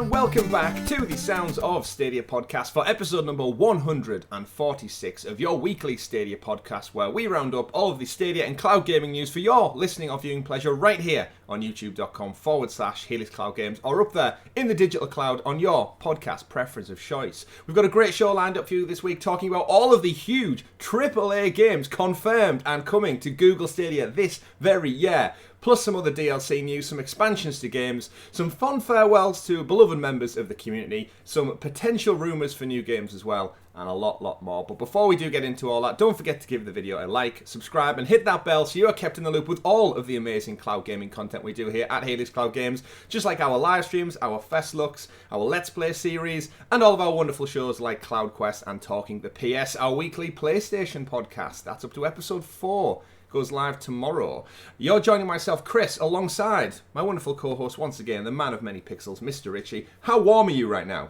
Welcome back to the Sounds of Stadia Podcast for episode number 146 of your weekly Stadia podcast, where we round up all of the Stadia and cloud gaming news for your listening or viewing pleasure right here on youtube.com/Helix Cloud Games, or up there in the digital cloud on your podcast preference of choice. We've got a great show lined up for you this week, talking about all of the huge AAA games confirmed and coming to Google Stadia this very year. Plus some other DLC news, some expansions to games, some fond farewells to beloved members of the community, some potential rumours for new games as well, and a lot more. But before we do get into all that, don't forget to give the video a like, subscribe, and hit that bell so you are kept in the loop with all of the amazing cloud gaming content we do here at Helix Cloud Games, just like our live streams, our fest looks, our Let's Play series, and all of our wonderful shows like CloudQuest and Talking the PS, our weekly PlayStation podcast. That's up to episode 4. Goes live tomorrow. You're joining myself, Chris, alongside my wonderful co-host once again, the man of many pixels, Mr. Richie. How warm are you right now?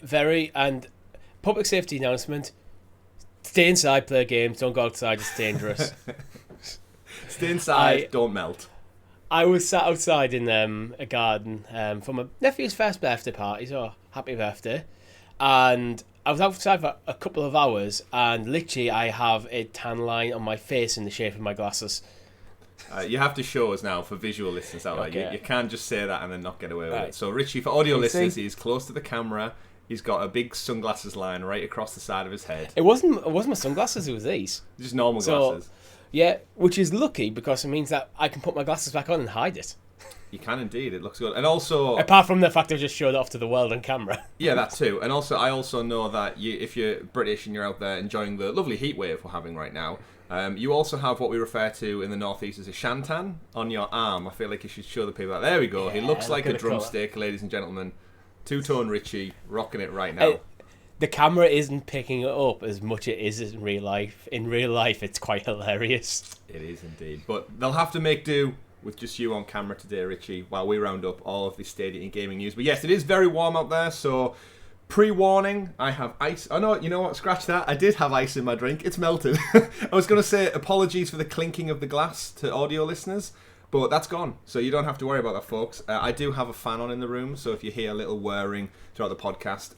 Very. And public safety announcement: stay inside, play games. Don't go outside. It's dangerous. Stay inside. Don't melt. I was sat outside in a garden for my nephew's first birthday party. So happy birthday! And I was outside for a couple of hours, and literally I have a tan line on my face in the shape of my glasses. You have to show us now for visual listeners out Okay. there. You can't just say that and then not get away with it. So Richie, for audio listeners, he's close to the camera. He's got a big sunglasses line right across the side of his head. It wasn't my sunglasses, it was these. Just normal glasses. Yeah, which is lucky because it means that I can put my glasses back on and hide it. You can indeed. It looks good. And also, apart from the fact I've just showed it off to the world on camera. Yeah, that too. And also, I also know that if you're British and you're out there enjoying the lovely heat wave we're having right now, you also have what we refer to in the northeast as a shantan on your arm. I feel like you should show the people that. There we go. Yeah, he looks like a drumstick, ladies and gentlemen. Two-tone Richie, rocking it right now. The camera isn't picking it up as much as it is in real life. In real life, it's quite hilarious. It is indeed. But they'll have to make do with just you on camera today, Richie, while we round up all of the Stadia and gaming news. But yes, it is very warm out there, so pre-warning, I have ice. Oh no, you know what? Scratch that. I did have ice in my drink. It's melted. I was going to say apologies for the clinking of the glass to audio listeners, but that's gone, so you don't have to worry about that, folks. I do have a fan on in the room, so if you hear a little whirring throughout the podcast,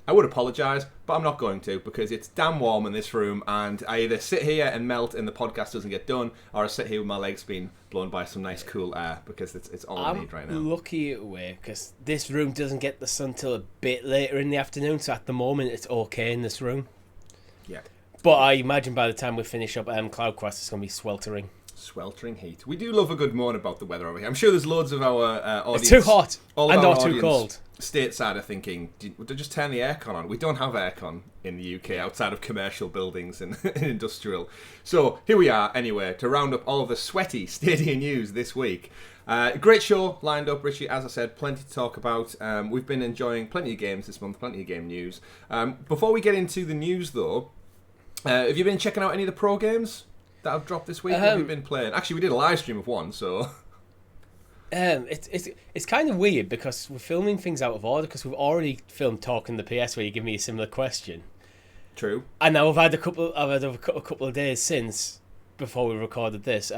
I would apologise, but I'm not going to, because it's damn warm in this room, and I either sit here and melt and the podcast doesn't get done, or I sit here with my legs being blown by some nice cool air, because it's all I need right now. I'm lucky away, because this room doesn't get the sun till a bit later in the afternoon, so at the moment it's okay in this room. Yeah. But I imagine by the time we finish up CloudQuest, it's going to be sweltering. Sweltering heat. We do love a good moan about the weather over here. I'm sure there's loads of our audience. It's too hot and not too cold. Stateside are thinking, just turn the aircon on. We don't have aircon in the UK outside of commercial buildings and industrial. So here we are anyway to round up all of the sweaty Stadia news this week. Great show lined up, Richie. As I said, plenty to talk about. We've been enjoying plenty of games this month, plenty of game news. Before we get into the news though, have you been checking out any of the pro games that have dropped this week? What have you been playing? Actually, we did a live stream of one, so it's kind of weird because we're filming things out of order because we've already filmed Talking the PS where you give me a similar question. True. And now I've had a couple of days since before we recorded this.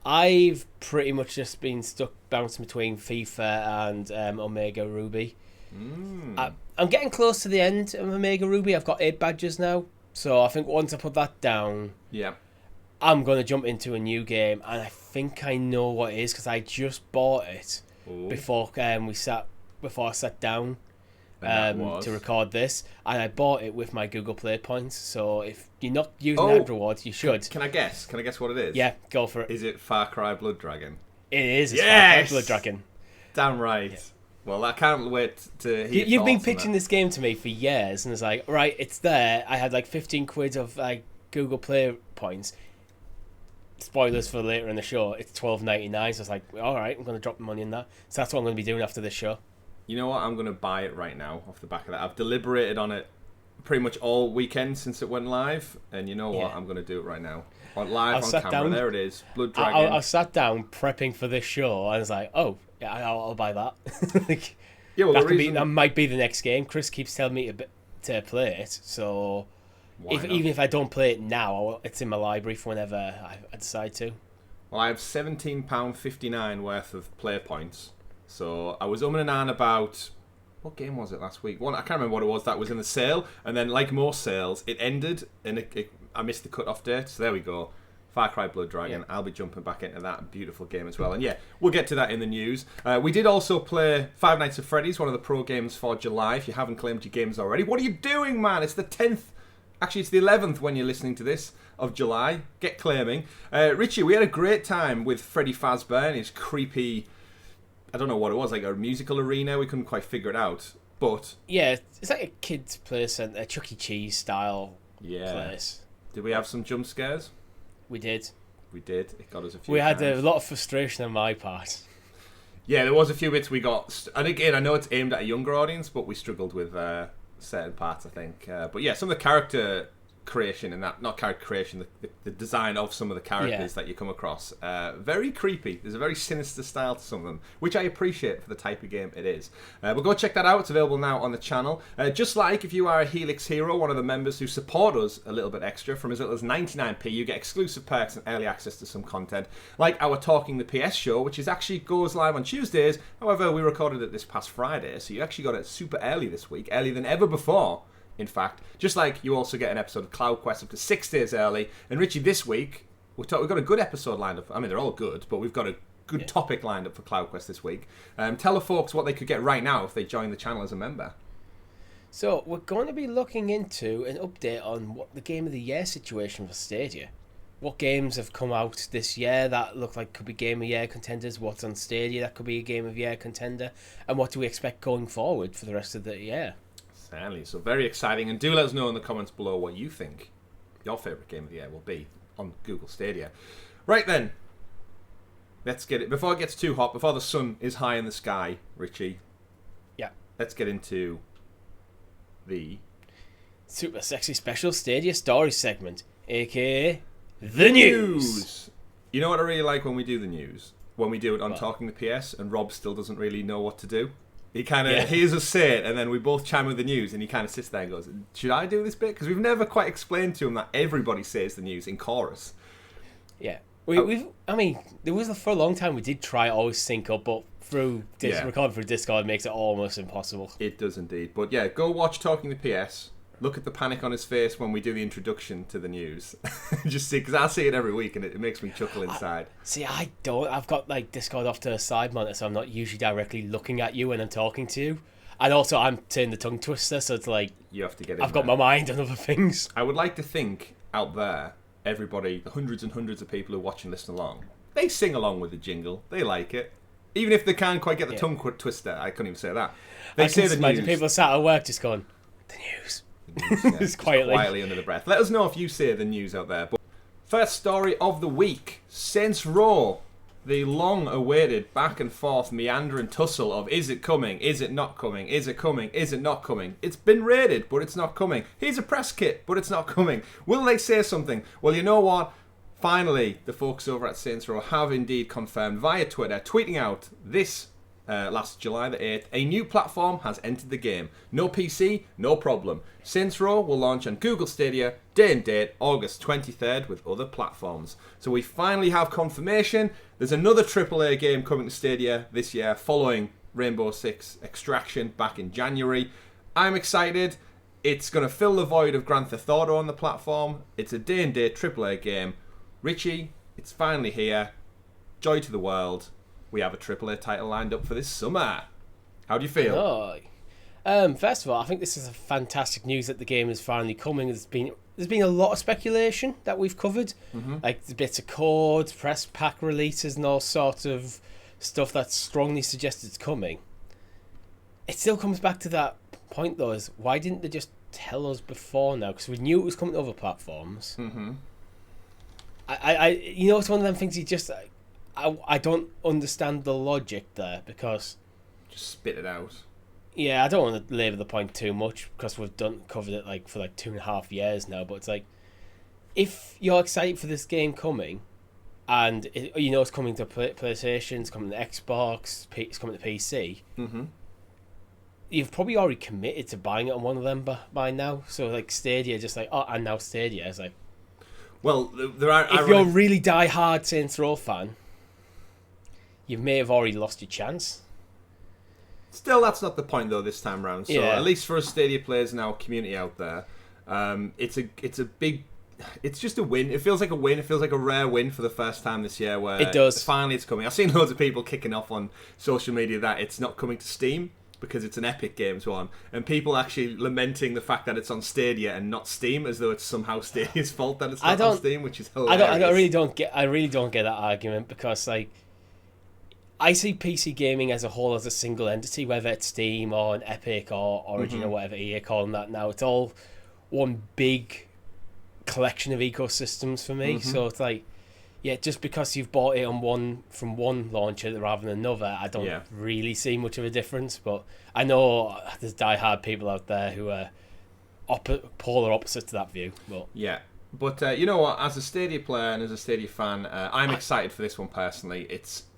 I've pretty much just been stuck bouncing between FIFA and Omega Ruby. I'm getting close to the end of Omega Ruby. I've got 8 badges now, so I think once I put that down, I'm going to jump into a new game, and I think I know what it is because I just bought it before I sat down to record this, and I bought it with my Google Play points. So if you're not using ad rewards, you should. Can I guess? Can I guess what it is? Yeah, go for it. Is it Far Cry Blood Dragon? It is. It's Yes! Far Cry Blood Dragon. Damn right. Yeah. Well, I can't wait to hear You've been pitching this game to me for years, and it's like, right, it's there. I had like 15 quid of Google Play points. Spoilers for later in the show. It's $12.99, so it's like, all right, I'm going to drop the money in that. So that's what I'm going to be doing after this show. You know what? I'm going to buy it right now off the back of that. I've deliberated on it pretty much all weekend since it went live, and you know what? I'm going to do it right now. On camera, there it is. Blood Dragon. I sat down prepping for this show, and I was like, oh, yeah, I'll buy that. Yeah, well, that might be the next game. Chris keeps telling me to play it, so even if I don't play it now, it's in my library for whenever I decide to. Well, I have £17.59 worth of play points, so I was umming and ahhing about... What game was it last week? I can't remember what it was that was in the sale, and then like most sales, it ended, and I missed the cut-off date, so there we go. Far Cry Blood Dragon. Yeah. I'll be jumping back into that beautiful game as well. And yeah, we'll get to that in the news. We did also play Five Nights at Freddy's, one of the pro games for July. If you haven't claimed your games already, what are you doing, man? It's the 10th. Actually, it's the 11th when you're listening to this of July. Get claiming. Richie, we had a great time with Freddy Fazbear and his creepy... I don't know what it was, like a musical arena. We couldn't quite figure it out. But... Yeah, it's like a kid's place, a Chuck E. Cheese style place. Did we have some jump scares? We did. It got us a few We times. had a lot of frustration on my part. Yeah, there was a few bits we got... And again, I know it's aimed at a younger audience, but we struggled with certain parts, I think. But yeah, some of the character creation and that... Not character creation, the design of some of the characters that you come across. Very creepy. There's a very sinister style to some of them, which I appreciate for the type of game it is. But go check that out. It's available now on the channel. Just like if you are a Helix Hero, one of the members who support us a little bit extra, from as little as 99p, you get exclusive perks and early access to some content, like our Talking the PS show, which is actually goes live on Tuesdays. However, we recorded it this past Friday, so you actually got it super early this week, earlier than ever before. In fact, just like you also get an episode of CloudQuest up to 6 days early. And Richie, this week, we've got a good episode lined up. I mean, they're all good, but we've got a good topic lined up for CloudQuest this week. Tell the folks what they could get right now if they join the channel as a member. So, we're going to be looking into an update on what the Game of the Year situation for Stadia. What games have come out this year that look like could be Game of the Year contenders? What's on Stadia that could be a Game of the Year contender? And what do we expect going forward for the rest of the year? Certainly. So very exciting. And do let us know in the comments below what you think your favourite game of the year will be on Google Stadia. Right then. Let's get it. Before it gets too hot, before the sun is high in the sky, Richie. Yeah. Let's get into the... Super sexy special Stadia story segment, a.k.a. The News. You know what I really like when we do the news? When we do it on Talking the PS and Rob still doesn't really know what to do. He kind of hears us say it, and then we both chime with the news, and he kind of sits there and goes, should I do this bit? Because we've never quite explained to him that everybody says the news in chorus. Yeah. I mean, there was for a long time we did try to always sync up, but recording through Discord makes it almost impossible. It does indeed. But yeah, go watch Talking the PS. Look at the panic on his face when we do the introduction to the news. Just see, because I see it every week and it makes me chuckle inside. I don't. I've got like Discord off to a side monitor, so I'm not usually directly looking at you when I'm talking to you. And also, I'm turning the tongue twister, so it's like you have to get. I've got my mind on other things. I would like to think out there, everybody, the hundreds and hundreds of people who watch and listen along, they sing along with the jingle. They like it, even if they can't quite get the tongue twister. I couldn't even say that. They say the news. People sat at work just going, the news. Just quietly under the breath. Let us know if you say the news out there. But first story of the week: Saints Row. The long-awaited back and forth meandering tussle of is it coming, is it not coming, is it coming, is it not coming. It's been rated, but it's not coming. Here's a press kit, but it's not coming. Will they say something? Well, you know what? Finally, the folks over at Saints Row have indeed confirmed via Twitter, tweeting out this last July the 8th, a new platform has entered the game. No PC, no problem. Saints Row will launch on Google Stadia, day and date, August 23rd, with other platforms. So we finally have confirmation. There's another AAA game coming to Stadia this year, following Rainbow Six Extraction back in January. I'm excited. It's going to fill the void of Grand Theft Auto on the platform. It's a day and date AAA game. Richie, it's finally here. Joy to the world. We have a AAA title lined up for this summer. How do you feel? First of all, I think this is a fantastic news that the game is finally coming. There's been a lot of speculation that we've covered, like the bits of code, press pack releases, and all sorts of stuff that strongly suggests it's coming. It still comes back to that point, though: is why didn't they just tell us before now? Because we knew it was coming to other platforms. It's one of them things you just. I don't understand the logic there, because just spit it out. Yeah, I don't want to labour the point too much because we've covered it for 2.5 years now. But it's if you're excited for this game coming, and it's coming to PlayStation, it's coming to Xbox, it's coming to PC. Mm-hmm. You've probably already committed to buying it on one of them by now. So Stadia, just and now Stadia is Well, there are. If you're a really die-hard Saints Row fan, you may have already lost your chance. Still, that's not the point though. This time round, so Yeah. at least for us Stadia players and our community out there, it's a big. It's just a win. It feels like a win. It feels like a rare win for the first time this year. Where it does. Finally, it's coming. I've seen loads of people kicking off on social media that it's not coming to Steam because it's an Epic Games one, and people actually lamenting the fact that it's on Stadia and not Steam, as though it's somehow Stadia's fault that it's not on Steam, which is hilarious. I really don't get that argument because I see PC gaming as a whole as a single entity, whether it's Steam or an Epic or Origin or whatever EA calling that now. It's all one big collection of ecosystems for me. So it's just because you've bought it on from one launcher rather than another, I don't really see much of a difference. But I know there's diehard people out there who are polar opposite to that view. But you know what? As a Stadia player and as a Stadia fan, I'm excited for this one personally.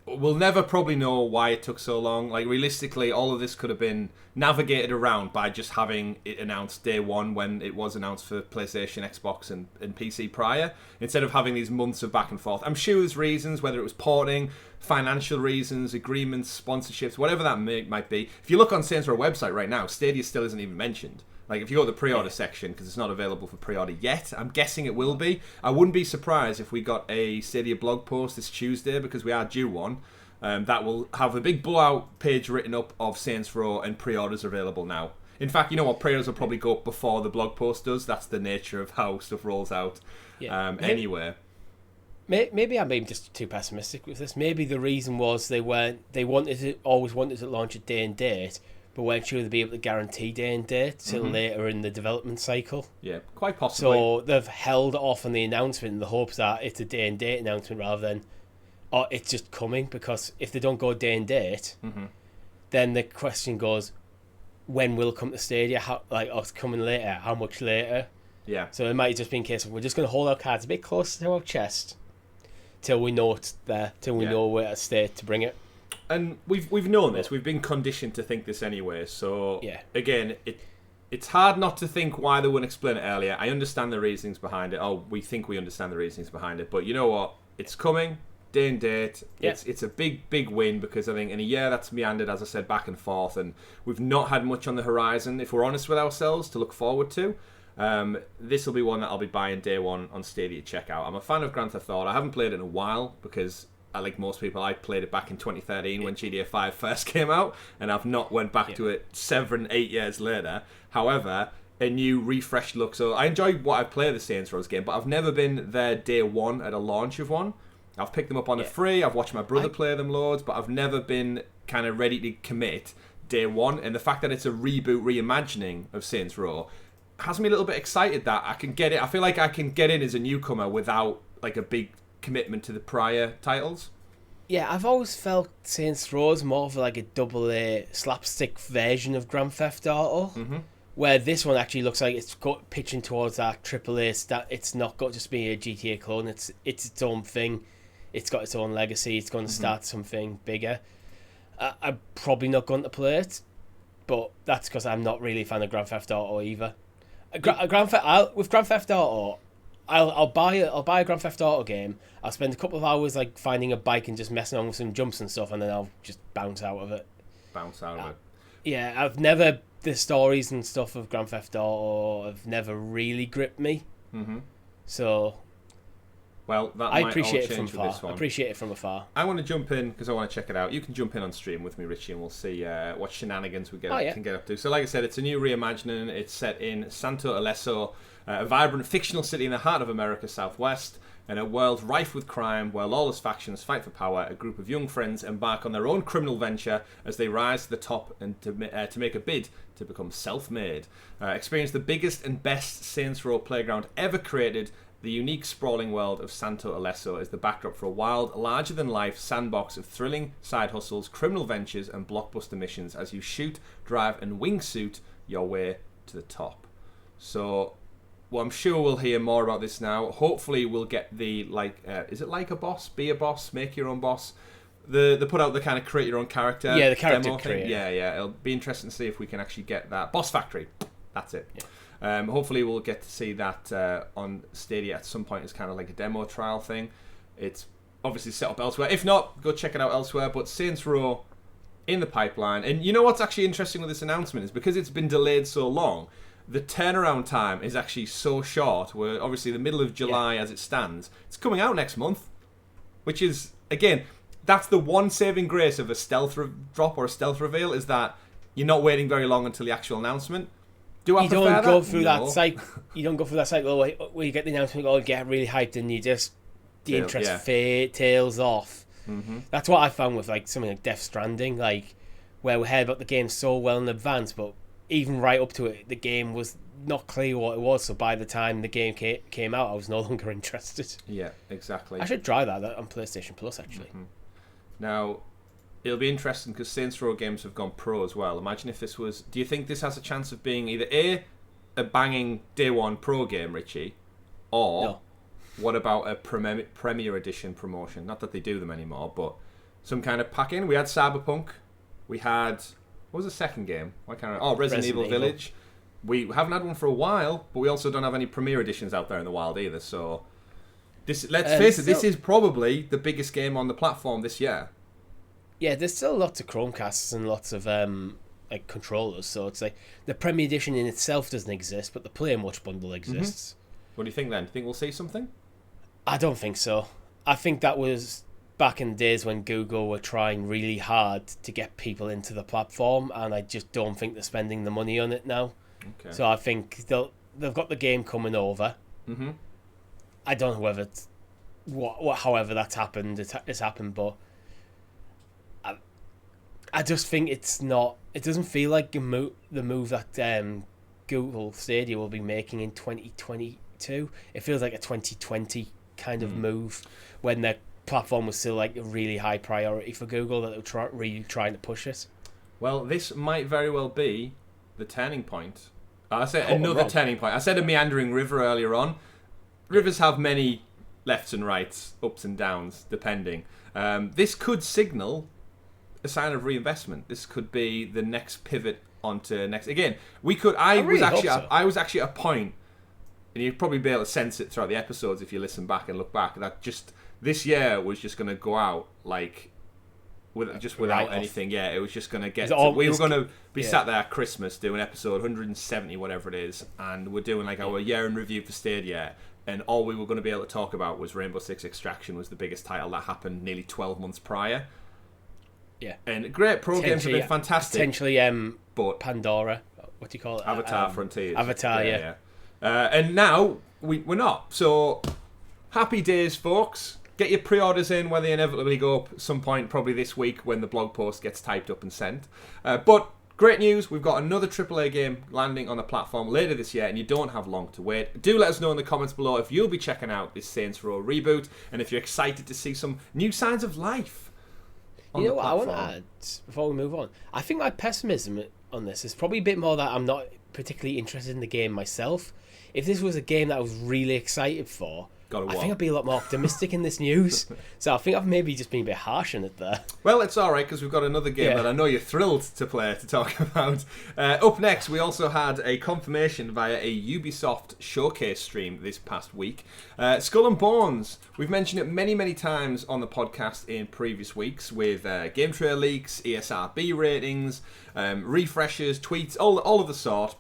We'll never probably know why it took so long. Realistically, all of this could have been navigated around by just having it announced day one when it was announced for PlayStation, Xbox, and PC prior, instead of having these months of back and forth. I'm sure there's reasons, whether it was porting, financial reasons, agreements, sponsorships, whatever that might be. If you look on Saints Row website right now, Stadia still isn't even mentioned. If you go to the pre-order section, because it's not available for pre-order yet, I'm guessing it will be. I wouldn't be surprised if we got a Stadia blog post this Tuesday, because we are due one, that will have a big blowout page written up of Saints Row and pre-orders available now. In fact, you know what? Pre-orders will probably go up before the blog post does. That's the nature of how stuff rolls out. Anyway. Maybe I'm being just too pessimistic with this. Maybe the reason was they always wanted to launch a day and date, but weren't sure they'd be able to guarantee day and date till later in the development cycle. Yeah, quite possibly. So they've held off on the announcement in the hopes that it's a day and date announcement rather than, it's just coming. Because if they don't go day and date, then the question goes, when will it come to Stadia? It's coming later. How much later? Yeah. So it might just be in case of we're just going to hold our cards a bit closer to our chest till we know it's there, till we know we're at a state to bring it. And we've known this. We've been conditioned to think this anyway. So again, it's hard not to think why they wouldn't explain it earlier. I understand the reasonings behind it. We think we understand the reasonings behind it. But you know what? It's coming, day and date. Yeah. It's a big win, because I think in a year that's meandered, as I said, back and forth, and we've not had much on the horizon, if we're honest with ourselves, to look forward to. This will be one that I'll be buying day one on Stadia to check out. I'm a fan of Grand Theft Auto. I haven't played it in a while because, like most people, I played it back in 2013 when GTA 5 first came out, and I've not went back to it 7-8 years later. However, a new refreshed look. So I enjoy what I've played the Saints Row game, but I've never been there day one at a launch of one. I've picked them up on a free. I've watched my brother play them loads, but I've never been kind of ready to commit day one. And the fact that it's a reboot, reimagining of Saints Row has me a little bit excited that I can get it. I feel like I can get in as a newcomer without a big commitment to the prior titles. Yeah, I've always felt Saints Row is more of a AA slapstick version of Grand Theft Auto, where this one actually looks like it's pitching towards that AAA. That it's not got just be a GTA clone. It's its own thing. It's got its own legacy. It's going to start something bigger. I'm probably not going to play it, but that's because I'm not really a fan of Grand Theft Auto either. With Grand Theft Auto, I'll buy a Grand Theft Auto game. I'll spend a couple of hours finding a bike and just messing around with some jumps and stuff, and then I'll just bounce out of it. Yeah, the stories and stuff of Grand Theft Auto have never really gripped me. So, well, I appreciate it from afar. I want to jump in because I want to check it out. You can jump in on stream with me, Richie, and we'll see what shenanigans we can get up to. So, like I said, it's a new reimagining. It's set in Santo Ileso, a vibrant fictional city in the heart of America's Southwest, in a world rife with crime, where lawless factions fight for power. A group of young friends embark on their own criminal venture as they rise to the top and to make a bid to become self-made. Experience the biggest and best Saints Row playground ever created The unique sprawling world of Santo Alesso is the backdrop for a wild, larger-than-life sandbox of thrilling side hustles, criminal ventures, and blockbuster missions as you shoot, drive, and wingsuit your way to the top. So, well, I'm sure we'll hear more about this now. Hopefully, we'll get the, is it like a boss? Be a boss? Make your own boss? They put out the kind of create your own character. Yeah, the character demo creator. thing. Yeah. It'll be interesting to see if we can actually get that. Boss Factory. That's it. Yeah. Hopefully we'll get to see that on Stadia at some point as kind of like a demo trial thing. It's obviously set up elsewhere. If not, go check it out elsewhere. But Saints Row in the pipeline. And you know what's actually interesting with this announcement is because it's been delayed so long, the turnaround time is actually so short. We're obviously the middle of July as it stands. It's coming out next month, which is, again, that's the one saving grace of a stealth drop or a stealth reveal, is that you're not waiting very long until the actual announcement. Do I you prefer don't go that? through No. that cycle. You don't go through that cycle where you get the announcement, oh, get really hyped, and you just the interest tails off. Mm-hmm. That's what I found with like something like Death Stranding, like where we heard about the game so well in advance, but even right up to it, the game was not clear what it was. So by the time the game came out, I was no longer interested. Yeah, exactly. I should try that on PlayStation Plus actually. Mm-hmm. Now, it'll be interesting because Saints Row games have gone pro as well. Imagine if this was... Do you think this has a chance of being either a banging day one pro game, Richie, or No. what about a Premier Edition promotion? Not that they do them anymore, but some kind of pack-in. We had Cyberpunk. We had... What was the second game? Why can't I... Oh, Resident Evil Village. We haven't had one for a while, but we also don't have any Premier Editions out there in the wild either, so... Let's face it, this is probably the biggest game on the platform this year. Yeah, there's still lots of Chromecasts and lots of like controllers, so it's like the Premier Edition in itself doesn't exist, but the Play and Watch bundle exists. Mm-hmm. What do you think then? Do you think we'll see something? I don't think so. I think that was back in the days when Google were trying really hard to get people into the platform, and I just don't think they're spending the money on it now. Okay. So I think they've got the game coming over. Mm-hmm. I don't know whether it's however that's happened. It's happened, but I just think it's not. It doesn't feel like the move that Google Stadia will be making in 2022. It feels like a 2020 kind of move when their platform was still like a really high priority for Google, that they were really trying to push it. Well, this might very well be the turning point. I said another turning point. I said a meandering river earlier on. Rivers have many lefts and rights, ups and downs, depending. This could signal a sign of reinvestment. This could be the next pivot onto next. Again, we could. I was actually at a point, and you'd probably be able to sense it throughout the episodes if you listen back and look back. That just this year was just going to go out like without anything. Yeah, it was just going to get. We were going to be sat there at Christmas doing episode 170, whatever it is, and we're doing like our year in review for Stadia. And all we were going to be able to talk about was Rainbow Six Extraction was the biggest title that happened nearly 12 months prior. Yeah. And great pro games have been fantastic. Potentially but Pandora. What do you call it? Avatar Frontiers. Avatar, yeah. And now we're not. So happy days, folks. Get your pre-orders in where they inevitably go up at some point, probably this week when the blog post gets typed up and sent. But great news, we've got another AAA game landing on the platform later this year, and you don't have long to wait. Do let us know in the comments below if you'll be checking out this Saints Row reboot, and if you're excited to see some new signs of life on the platform. What I want to add, before we move on, I think my pessimism on this is probably a bit more that I'm not particularly interested in the game myself. If this was a game that I was really excited for, I think I'd be a lot more optimistic in this news. So I think I've maybe just been a bit harsh on it there. Well, it's alright because we've got another game that I know you're thrilled to play to talk about. Up next, we also had a confirmation via a Ubisoft showcase stream this past week. Skull and Bones. We've mentioned it many, many times on the podcast in previous weeks with game trailer leaks, ESRB ratings, refreshers, tweets, all of the sort.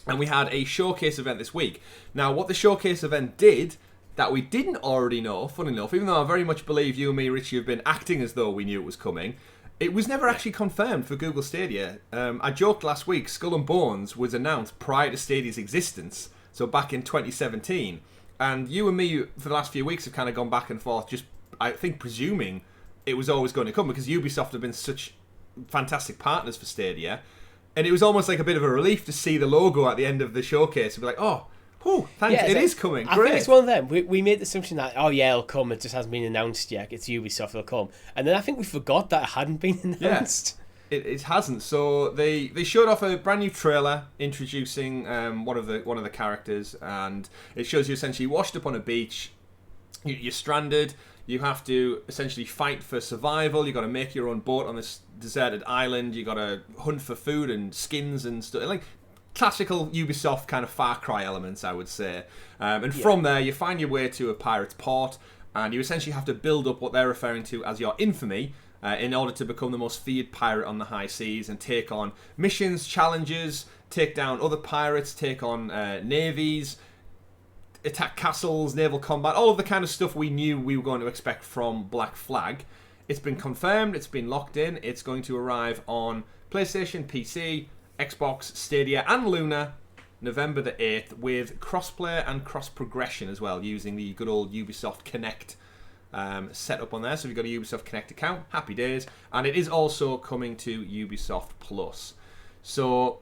And we had a showcase event this week. Now, what the showcase event did that we didn't already know, funny enough, even though I very much believe you and me, Richie, have been acting as though we knew it was coming, it was never actually confirmed for Google Stadia. I joked last week, Skull and Bones was announced prior to Stadia's existence, so back in 2017. And you and me, for the last few weeks, have kind of gone back and forth, just, I think, presuming it was always going to come, because Ubisoft have been such fantastic partners for Stadia. And it was almost like a bit of a relief to see the logo at the end of the showcase and be like, oh, Oh, thanks. Yeah, it is coming. I Great. think it's one of them. We made the assumption that, oh yeah, it'll come. It just hasn't been announced yet. It's Ubisoft, it'll come. And then I think we forgot that it hadn't been announced. Yeah, it hasn't. So they showed off a brand new trailer introducing one of the characters, and it shows you essentially washed up on a beach. You're stranded. You have to essentially fight for survival. You got to make your own boat on this deserted island. You got to hunt for food and skins and stuff. Like classical Ubisoft kind of Far Cry elements, I would say. From there, you find your way to a pirate's port, and you essentially have to build up what they're referring to as your infamy in order to become the most feared pirate on the high seas and take on missions, challenges, take down other pirates, take on navies, attack castles, naval combat, all of the kind of stuff we knew we were going to expect from Black Flag. It's been confirmed, it's been locked in, it's going to arrive on PlayStation, PC, Xbox, Stadia and Luna November the 8th with crossplay and cross-progression as well, using the good old Ubisoft Connect setup on there. So if you've got a Ubisoft Connect account, happy days. And it is also coming to Ubisoft Plus. So,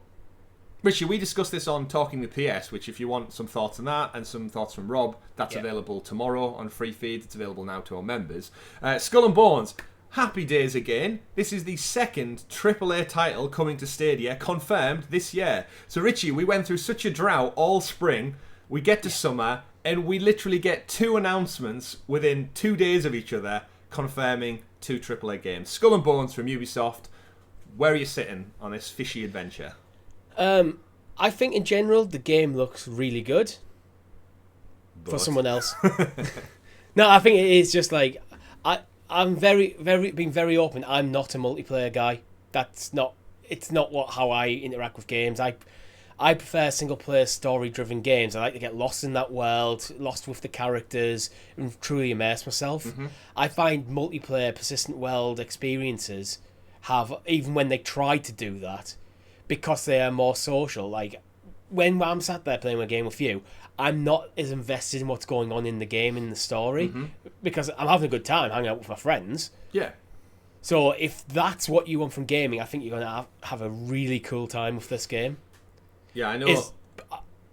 Richie, we discussed this on Talking the PS, which if you want some thoughts on that and some thoughts from Rob, that's available tomorrow on free feed. It's available now to our members. Skull and Bones. Happy days again. This is the second AAA title coming to Stadia, confirmed this year. So, Richie, we went through such a drought all spring. We get to summer, and we literally get 2 announcements within 2 days of each other confirming 2 AAA games. Skull and Bones from Ubisoft. Where are you sitting on this fishy adventure? I think in general the game looks really good for someone else. No, I think it is just like I'm being very open. I'm not a multiplayer guy. It's not how I interact with games. I prefer single player story driven games. I like to get lost in that world, lost with the characters, and truly immerse myself. Mm-hmm. I find multiplayer persistent world experiences have, even when they try to do that, because they are more social. Like when I'm sat there playing a game with you, I'm not as invested in what's going on in the game, in the story, because I'm having a good time hanging out with my friends. Yeah. So if that's what you want from gaming, I think you're going to have a really cool time with this game. Yeah, I know.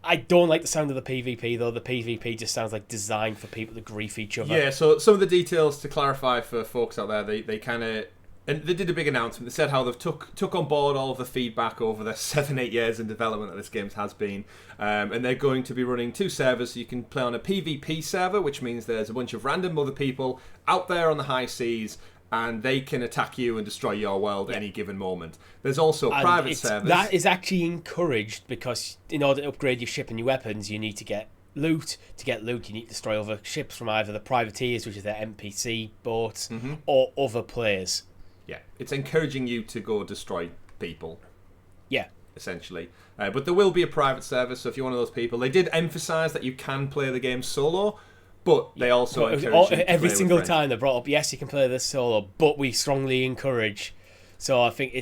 I don't like the sound of the PvP, though. The PvP just sounds like designed for people to grief each other. Yeah, so some of the details to clarify for folks out there, they kind of... And they did a big announcement. They said how they've took on board all of the feedback over the 7-8 years in development that this game has been. And they're going to be running 2 servers. So you can play on a PvP server, which means there's a bunch of random other people out there on the high seas, and they can attack you and destroy your world at any given moment. There's also private servers. That is actually encouraged, because in order to upgrade your ship and your weapons, you need to get loot. To get loot, you need to destroy other ships from either the privateers, which is their NPC boats, or other players. Yeah, it's encouraging you to go destroy people. Yeah. Essentially. But there will be a private server, so if you're one of those people, they did emphasise that you can play the game solo, but they also encourage you to every play single with time they brought up, yes, you can play this solo, but we strongly encourage. So I think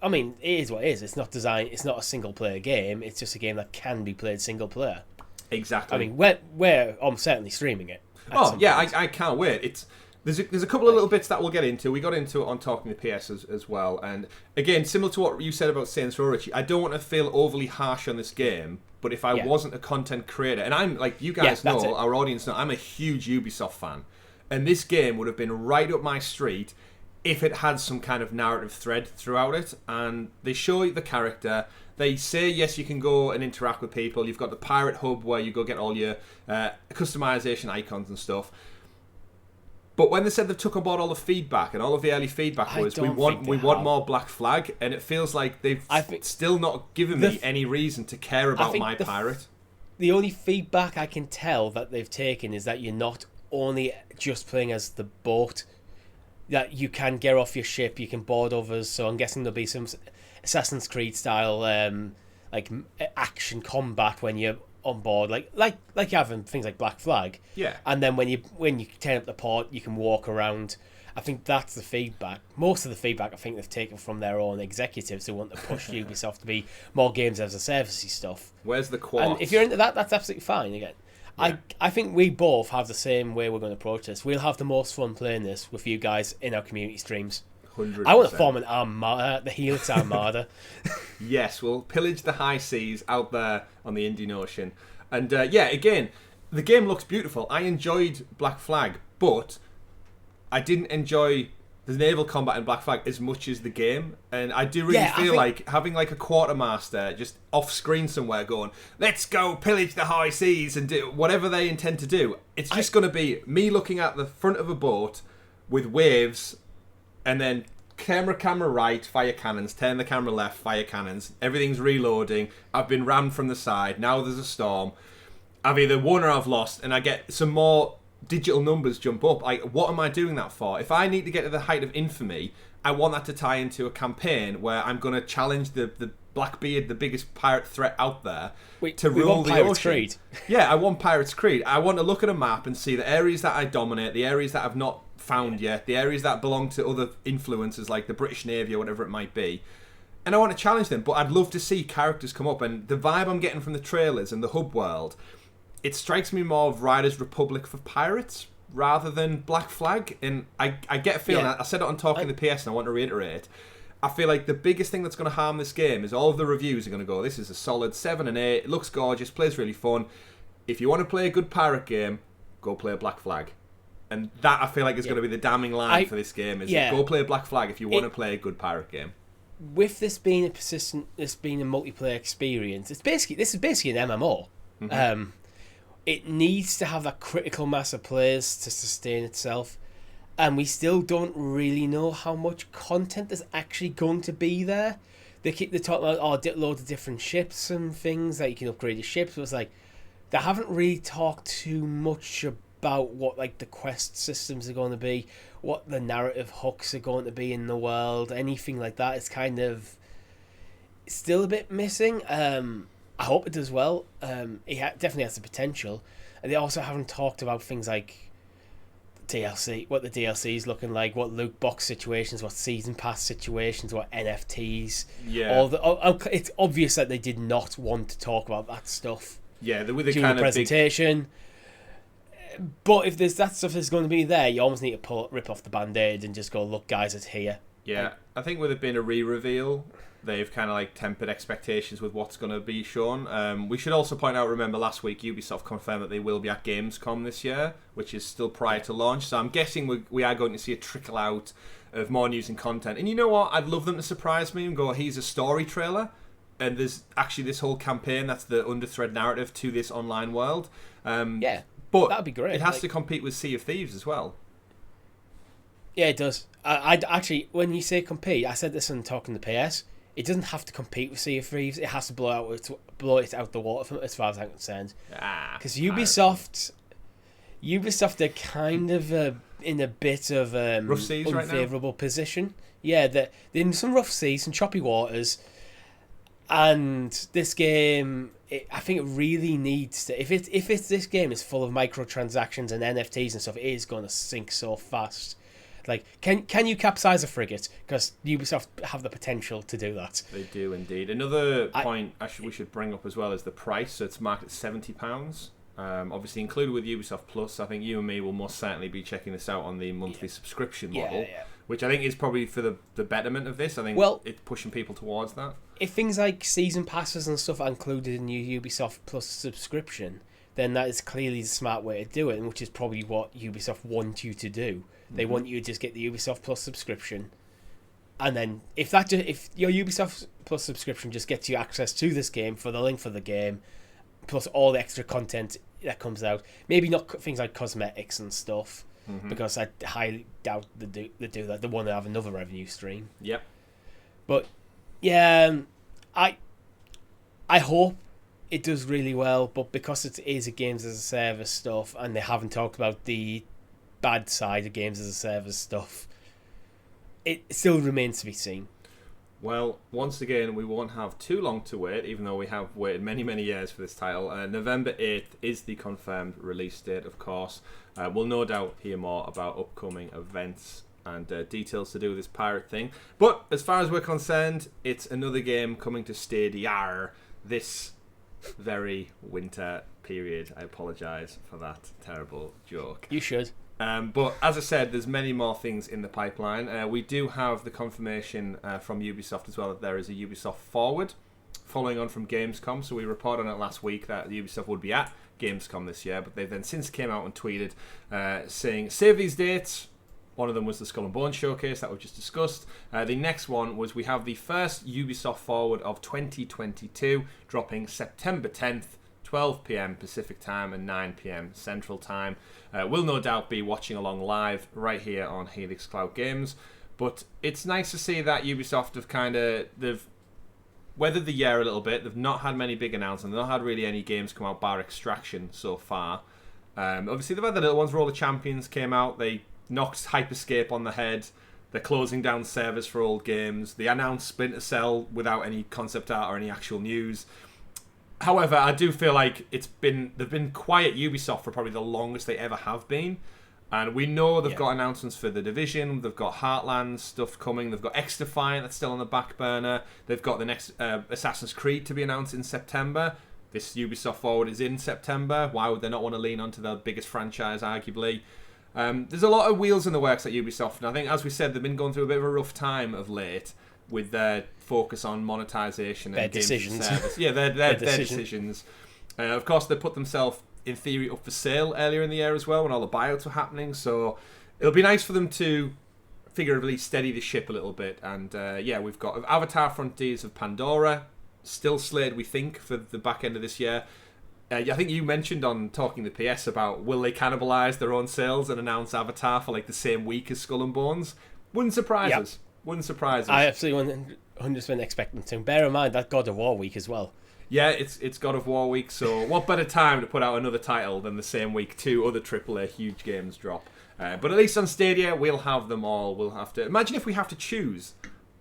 I mean, it is what it is. It's not designed. It's not a single player game. It's just a game that can be played single player. Exactly. I mean, I'm certainly streaming it. Oh yeah, I can't wait. There's a couple of little bits that we'll get into. We got into it on Talking the PS as well. And again, similar to what you said about Saints Row, Richie, I don't want to feel overly harsh on this game, but if I wasn't a content creator, and I'm, like you guys know, our audience know, I'm a huge Ubisoft fan, and this game would have been right up my street if it had some kind of narrative thread throughout it. And they show you the character. They say, yes, you can go and interact with people. You've got the pirate hub where you go get all your customization icons and stuff. But when they said they took on board all the feedback, and all of the early feedback was, we want more Black Flag, and it feels like they've still not given me any reason to care about my pirate. The only feedback I can tell that they've taken is that you're not only just playing as the boat, that you can get off your ship, you can board others, so I'm guessing there'll be some Assassin's Creed style like action combat when you're on board, like you have in things like Black Flag. Yeah. And then when you turn up the port, you can walk around. I think that's the feedback. Most of the feedback I think they've taken from their own executives who want to push Ubisoft to be more games as a servicey stuff. Where's the quartz? And if you're into that, that's absolutely fine. Again, yeah. I think we both have the same way we're going to approach this. We'll have the most fun playing this with you guys in our community streams. 100%. I want to form an armada, the Helix Armada. Yes, we'll pillage the high seas out there on the Indian Ocean. And again, the game looks beautiful. I enjoyed Black Flag, but I didn't enjoy the naval combat in Black Flag as much as the game. And I do really feel like having like a quartermaster just off screen somewhere going, let's go pillage the high seas and do whatever they intend to do. It's just going to be me looking at the front of a boat with waves, and then camera right, fire cannons, turn the camera left, fire cannons. Everything's reloading. I've been rammed from the side. Now there's a storm. I've either won or I've lost, and I get some more digital numbers jump up. Like, what am I doing that for? If I need to get to the height of infamy, I want that to tie into a campaign where I'm going to challenge the Blackbeard, the biggest pirate threat out there, to rule the Pirates ocean. Creed. Yeah, I want Pirates Creed. I want to look at a map and see the areas that I dominate, the areas that I've not found yet, the areas that belong to other influences like the British Navy or whatever it might be. And I want to challenge them, but I'd love to see characters come up. And the vibe I'm getting from the trailers and the hub world, it strikes me more of Riders Republic for pirates rather than Black Flag. And I get a feeling, I said it on Talking the PS and I want to reiterate, I feel like the biggest thing that's going to harm this game is all of the reviews are going to go, this is a solid 7 and 8, it looks gorgeous, plays really fun. If you want to play a good pirate game, go play a Black Flag. And that, I feel like, is going to be the damning line for this game, is go play a Black Flag if you want to play a good pirate game. With this being a multiplayer experience, this is basically an MMO. Mm-hmm. It needs to have that critical mass of players to sustain itself. And we still don't really know how much content there's actually going to be there. They're talking about loads of different ships and things that you can upgrade your ships. But it's like they haven't really talked too much about what like the quest systems are going to be, what the narrative hooks are going to be in the world, anything like that. It's kind of still a bit missing. I hope it does well. It definitely has the potential, and they also haven't talked about things like DLC, what the DLC is looking like, what loot box situations, what season pass situations, what NFTs. Yeah. It's obvious that they did not want to talk about that stuff. Yeah, with the during kind the presentation. But if there's that stuff that's going to be there, you almost need to rip off the band-aid and just go, look, guys, it's here. Yeah, I think with it being a re-reveal, they've kind of like tempered expectations with what's going to be shown. We should also point out, remember last week Ubisoft confirmed that they will be at Gamescom this year, which is still prior to launch. So I'm guessing we are going to see a trickle out of more news and content. And you know what? I'd love them to surprise me and go, here's a story trailer. And there's actually this whole campaign that's the underthread narrative to this online world. But that'd be great. It has to compete with Sea of Thieves as well. Yeah, it does. I actually, when you say compete, I said this in Talking the PS. It doesn't have to compete with Sea of Thieves. It has to blow it out the water, as far as I'm concerned. Because Ubisoft are kind of in a bit of rough seas unfavourable right now. Position. Yeah, they're in some rough seas, some choppy waters, and this game, I think it really needs to. If this game is full of microtransactions and NFTs and stuff, it is going to sink so fast. Like, can you capsize a frigate? Because Ubisoft have the potential to do that. They do indeed. Another point we should bring up as well is the price. So it's marked at £70. Obviously included with Ubisoft Plus. I think you and me will most certainly be checking this out on the monthly subscription model, which I think is probably for the betterment of this. I think it's pushing people towards that. If things like season passes and stuff are included in your Ubisoft Plus subscription, then that is clearly the smart way to do it, which is probably what Ubisoft want you to do. They want you to just get the Ubisoft Plus subscription, and then if your Ubisoft Plus subscription just gets you access to this game for the length of the game, plus all the extra content that comes out, maybe not things like cosmetics and stuff, because I highly doubt they do that. They want to have another revenue stream. Yep. But yeah, I hope it does really well, but because it is a games as a service stuff, and they haven't talked about the bad side of games as a service stuff, it still remains to be seen. Well, once again, we won't have too long to wait, even though we have waited many, many years for this title. November 8th is the confirmed release date, of course. We'll no doubt hear more about upcoming events and details to do with this pirate thing. But as far as we're concerned, it's another game coming to Stadia this very winter period. I apologise for that terrible joke. You should. But as I said, there's many more things in the pipeline. We do have the confirmation from Ubisoft as well that there is a Ubisoft Forward following on from Gamescom. So we reported on it last week that Ubisoft would be at Gamescom this year, but they then since came out and tweeted saying, save these dates. One of them was the Skull and Bones showcase that we've just discussed. The next one was we have the first Ubisoft Forward of 2022 dropping September 10th, 12 p.m. Pacific time and 9 p.m. Central time. We'll no doubt be watching along live right here on Helix Cloud Games. But it's nice to see that Ubisoft they've weathered the year a little bit. They've not had many big announcements. They've not had really any games come out bar Extraction so far. Obviously, they've had the little ones. Roller Champions came out. They knocked Hyperscape on the head. They're closing down servers for old games. They announced Splinter Cell without any concept art or any actual news. However, I do feel like they've been quiet Ubisoft for probably the longest they ever have been. And we know they've got announcements for The Division. They've got Heartland stuff coming. They've got X-Defiant that's still on the back burner. They've got the next Assassin's Creed to be announced in September. This Ubisoft Forward is in September. Why would they not want to lean onto their biggest franchise, arguably? There's a lot of wheels in the works at Ubisoft, and I think, as we said, they've been going through a bit of a rough time of late with their focus on monetization and games as a service. Yeah, their decisions. Of course, they put themselves, in theory, up for sale earlier in the year as well when all the buyouts were happening, so it'll be nice for them to figuratively steady the ship a little bit. And we've got Avatar Frontiers of Pandora, still slated, we think, for the back end of this year. I think you mentioned on Talking the PS about will they cannibalise their own sales and announce Avatar for like the same week as Skull and Bones? Wouldn't surprise us. Wouldn't surprise us. I absolutely 100% expect them to. Bear in mind that God of War week as well. Yeah, it's God of War week, so what better time to put out another title than the same week two other AAA huge games drop. But at least on Stadia, we'll have them all. We'll have to imagine if we have to choose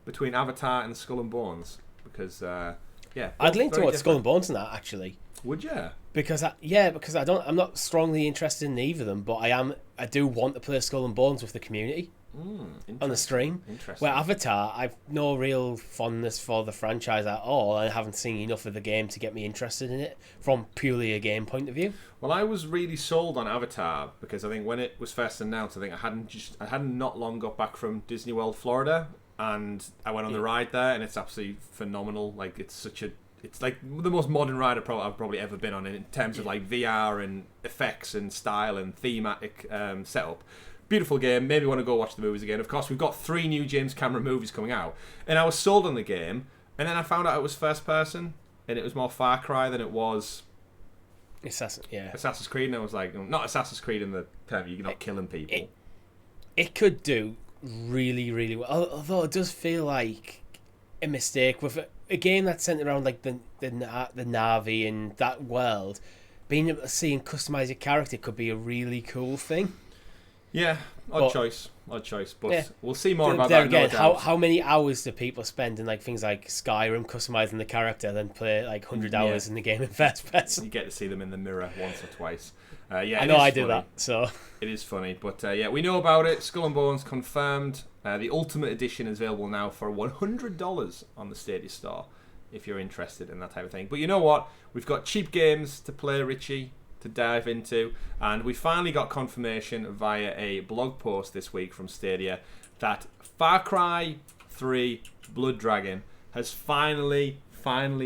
between Avatar and Skull and Bones, because I'd lean towards Skull and Bones in that, actually. Would you? Because I'm not strongly interested in either of them, but I do want to play Skull and Bones with the community on the stream. Interesting. Where Avatar, I've no real fondness for the franchise at all. I haven't seen enough of the game to get me interested in it from purely a game point of view. Well, I was really sold on Avatar because I think when it was first announced, I hadn't not long got back from Disney World, Florida, and I went on the ride there, and it's absolutely phenomenal. Like it's like the most modern ride I've probably ever been on in terms of like VR and effects and style and thematic setup. Beautiful game. Maybe want to go watch the movies again. Of course, we've got 3 new James Cameron movies coming out, and I was sold on the game. And then I found out it was first person, and it was more Far Cry than it was Assassin's Creed. And I was like, not Assassin's Creed in the term you're not killing people. It could do really, really well. Although it does feel like a mistake with a game that's centered around like the Na'vi and that world. Being able to see and customize your character could be a really cool thing. Yeah, odd choice, but we'll see more about there that. Again, how many hours do people spend in like things like Skyrim customizing the character, then play like 100 hours in the game in first person? You get to see them in the mirror once or twice. I know I do that, so it is funny. But we know about it. Skull and Bones confirmed. The Ultimate Edition is available now for $100 on the Stadia Store if you're interested in that type of thing. But you know what? We've got cheap games to play, Richie, to dive into, and we finally got confirmation via a blog post this week from Stadia that Far Cry 3 Blood Dragon has finally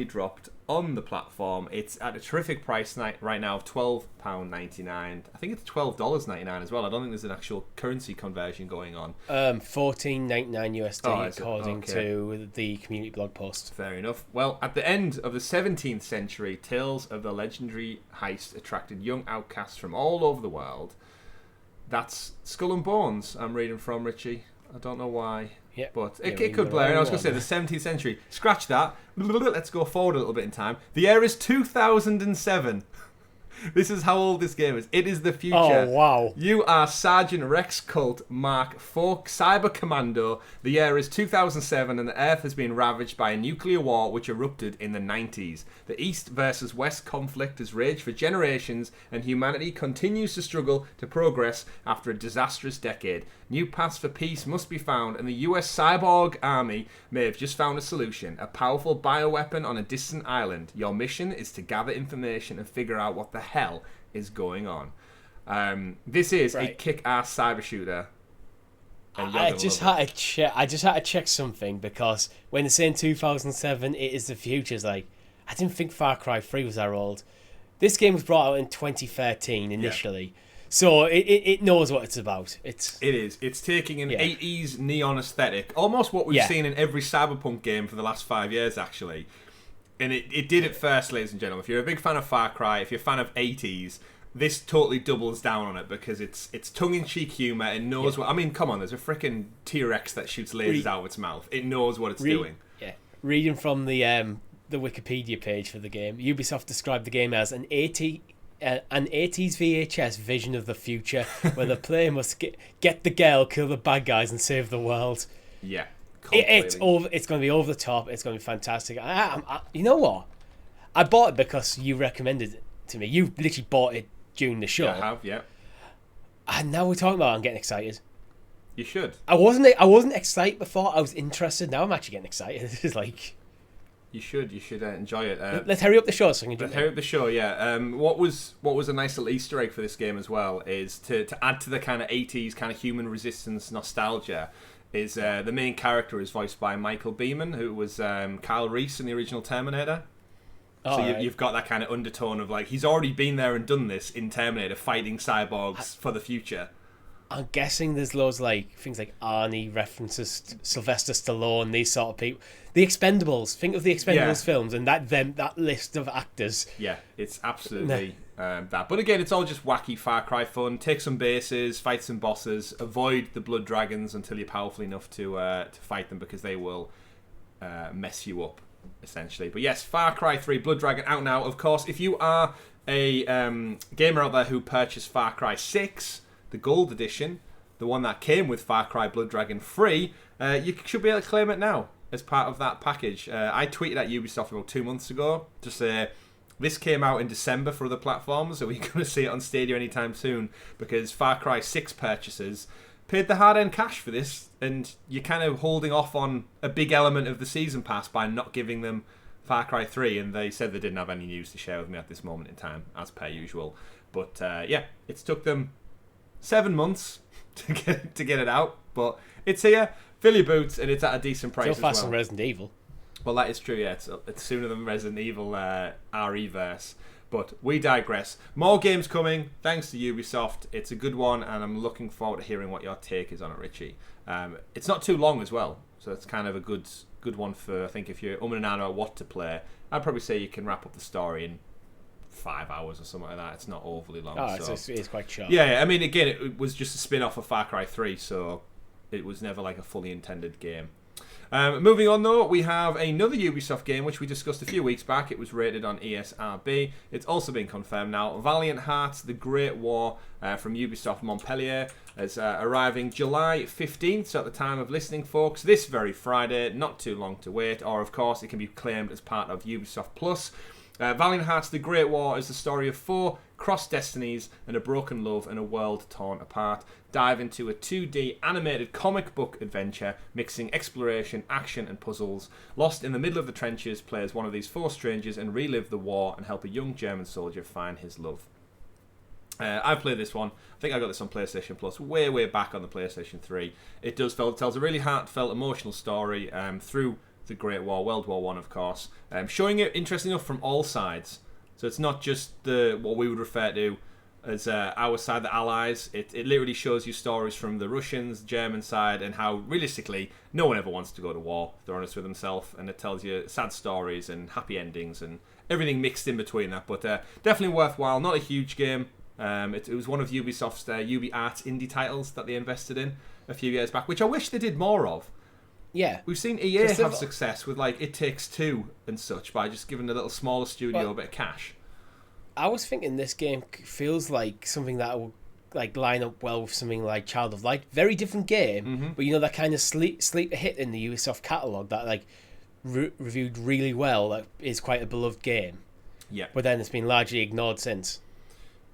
dropped on the platform. It's at a terrific price right now of £12.99. I think it's $12.99 as well. I don't think there's an actual currency conversion going on. $14.99 USD according to the community blog post. Fair enough. Well, at the end of the 17th century, tales of the legendary heist attracted young outcasts from all over the world. That's Skull and Bones I'm reading from, Richie. I don't know why. Yeah, but it could blur. I was going to say the 17th century. Scratch that. Let's go forward a little bit in time. The year is 2007. This is how old this game is. It is the future. Oh, wow. You are Sergeant Rex Cult Mark IV Cyber Commando. The year is 2007 and the Earth has been ravaged by a nuclear war which erupted in the 90s. The East versus West conflict has raged for generations and humanity continues to struggle to progress after a disastrous decade. New paths for peace must be found and the US cyborg army may have just found a solution. A powerful bioweapon on a distant island. Your mission is to gather information and figure out what the hell is going on. This is a kick-ass cyber shooter. I just had to check something because when they're saying 2007, it is the future. It's like I didn't think Far Cry 3 was that old. This game was brought out in 2013 initially. Yeah. So it knows what it's about. It is. It's taking an 80s neon aesthetic, almost what we've seen in every Cyberpunk game for the last 5 years, actually. And it did it first, ladies and gentlemen. If you're a big fan of Far Cry, if you're a fan of 80s, this totally doubles down on it because it's tongue-in-cheek humour. It knows what... I mean, come on, there's a freaking T-Rex that shoots lasers out of its mouth. It knows what it's doing. Yeah. Reading from the Wikipedia page for the game, Ubisoft described the game as an 80s VHS vision of the future where the player must get the girl, kill the bad guys, and save the world. Yeah. It's going to be over the top. It's going to be fantastic. You know what? I bought it because you recommended it to me. You literally bought it during the show. Yeah, I have, yeah. And now we're talking about it, I'm getting excited. You should. I wasn't excited before. I was interested. Now I'm actually getting excited. This is like... You should enjoy it. Let's hurry up the show so I can hurry up the show, yeah. What was a nice little Easter egg for this game as well is to add to the kind of 80s kind of human resistance nostalgia is the main character is voiced by Michael Beeman, who was Kyle Reese in the original Terminator. So you've got that kind of undertone of like he's already been there and done this in Terminator, fighting cyborgs for the future. I'm guessing there's loads like things like Arnie references to Sylvester Stallone, these sort of people. The Expendables. Think of the Expendables films and that list of actors. Yeah, it's absolutely that. But again, it's all just wacky Far Cry fun. Take some bases, fight some bosses, avoid the blood dragons until you're powerful enough to fight them because they will mess you up, essentially. But yes, Far Cry 3 Blood Dragon out now. Of course, if you are a gamer out there who purchased Far Cry 6, the Gold Edition, the one that came with Far Cry Blood Dragon free, you should be able to claim it now as part of that package. I tweeted at Ubisoft about 2 months ago to say this came out in December for other platforms, so we're going to see it on Stadia anytime soon because Far Cry 6 purchasers paid the hard-earned cash for this, and you're kind of holding off on a big element of the season pass by not giving them Far Cry 3, and they said they didn't have any news to share with me at this moment in time, as per usual. But it's took them 7 months to get it out, but it's here. Fill your boots, and it's at a decent price as well. Faster than Resident Evil. Well, that is true, yeah. It's sooner than Resident Evil RE-verse. But we digress. More games coming, thanks to Ubisoft. It's a good one, and I'm looking forward to hearing what your take is on it, Richie. It's not too long as well, so it's kind of a good one for, I think, if you're and ahhing about what to play. I'd probably say you can wrap up the story in 5 hours or something like that. It's not overly long. It's quite short. Yeah, I mean, again, it was just a spin-off of Far Cry 3, so it was never like a fully intended game. Moving on, though, we have another Ubisoft game, which we discussed a few weeks back. It was rated on ESRB. It's also been confirmed now. Valiant Hearts, The Great War from Ubisoft Montpellier is arriving July 15th, so at the time of listening, folks, this very Friday, not too long to wait. Or, of course, it can be claimed as part of Ubisoft Plus. Valiant Hearts The Great War is the story of 4 crossed destinies and a broken love in a world torn apart. Dive into a 2D animated comic book adventure mixing exploration, action and puzzles. Lost in the middle of the trenches, play as one of these 4 strangers and relive the war and help a young German soldier find his love. I've played this one. I think I got this on PlayStation Plus way back on the PlayStation 3. It tells a really heartfelt, emotional story through the Great War, World War One, of course, showing it interesting enough from all sides. So it's not just what we would refer to as our side, the Allies. It literally shows you stories from the Russians, German side, and how realistically no one ever wants to go to war, if they're honest with themselves. And it tells you sad stories and happy endings and everything mixed in between that. But definitely worthwhile. Not a huge game. It was one of Ubisoft's UbiArt indie titles that they invested in a few years back, which I wish they did more of. Yeah, we've seen EA have success with like It Takes Two and such by just giving a little smaller studio a bit of cash. I was thinking this game feels like something that will like line up well with something like Child of Light. Very different game, but you know that kind of sleeper hit in the Ubisoft catalogue that like reviewed really well. That is quite a beloved game. Yeah, but then it's been largely ignored since.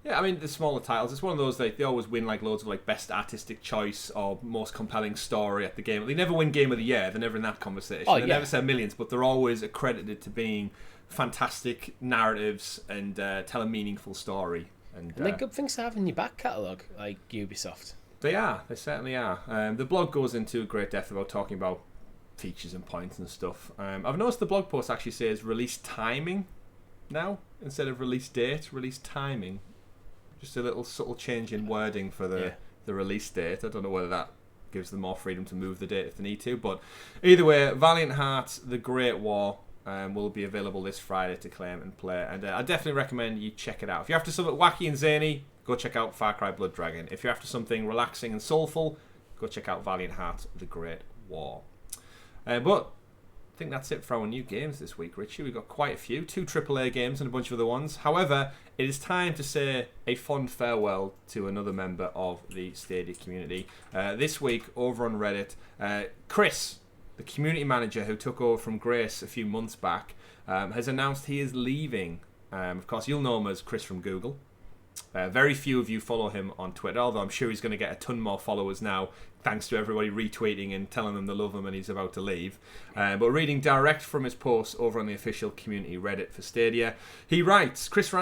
Yeah, I mean, the smaller titles, it's one of those, they always win like loads of like best artistic choice or most compelling story at the game. They never win Game of the Year, they're never in that conversation. They never sell millions, but they're always accredited to being fantastic narratives and tell a meaningful story. And they're good things to have in your back catalogue, like Ubisoft. They certainly are. The blog goes into great depth about talking about features and points and stuff. I've noticed the blog post actually says release timing now instead of release date, release timing. Just a little subtle change in wording for the release date. I don't know whether that gives them more freedom to move the date if they need to, but either way, Valiant Hearts: The Great War will be available this Friday to claim and play, and I definitely recommend you check it out. If you're after something wacky and zany, go check out Far Cry Blood Dragon. If you're after something relaxing and soulful, go check out Valiant Hearts: The Great War. But I think that's it for our new games this week, Richie. We've got quite a few, 2 AAA games and a bunch of other ones. However, it is time to say a fond farewell to another member of the Stadia community. This week, over on Reddit, Chris, the community manager who took over from Grace a few months back, has announced he is leaving. Of course, you'll know him as Chris from Google. Very few of you follow him on Twitter, although I'm sure he's going to get a ton more followers now, thanks to everybody retweeting and telling them they love him and he's about to leave. But reading direct from his post over on the official community Reddit for Stadia, Chris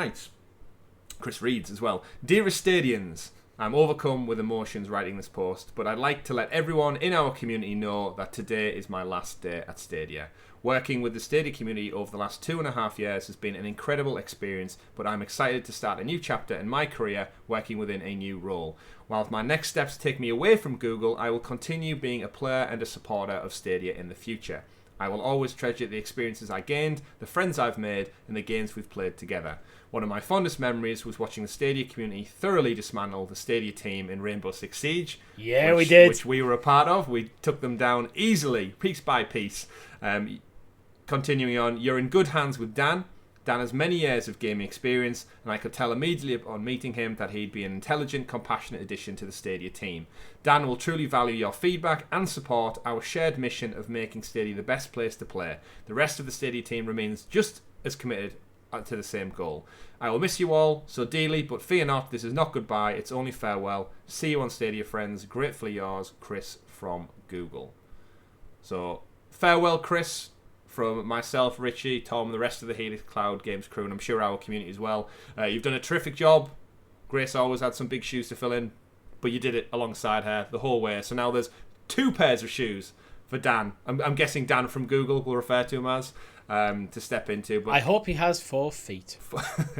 reads as well, "Dearest Stadians, I'm overcome with emotions writing this post, but I'd like to let everyone in our community know that today is my last day at Stadia. Working with the Stadia community over the last 2.5 years has been an incredible experience, but I'm excited to start a new chapter in my career working within a new role. While my next steps take me away from Google, I will continue being a player and a supporter of Stadia in the future. I will always treasure the experiences I gained, the friends I've made, and the games we've played together. One of my fondest memories was watching the Stadia community thoroughly dismantle the Stadia team in Rainbow Six Siege. Yeah, we did. Which we were a part of. We took them down easily, piece by piece. Continuing on, you're in good hands with Dan. Dan has many years of gaming experience, and I could tell immediately upon meeting him that he'd be an intelligent, compassionate addition to the Stadia team. Dan will truly value your feedback and support our shared mission of making Stadia the best place to play. The rest of the Stadia team remains just as committed to the same goal. I will miss you all so dearly, but fear not, this is not goodbye, it's only farewell. See you on Stadia, friends. Gratefully yours, Chris from Google." So, farewell, Chris, from myself, Richie, Tom, the rest of the Helix Cloud Games crew, and I'm sure our community as well. You've done a terrific job. Grace always had some big shoes to fill in, but you did it alongside her the whole way. So now there's 2 pairs of shoes for Dan. I'm guessing Dan from Google will refer to him as, to step into. But I hope he has 4 feet.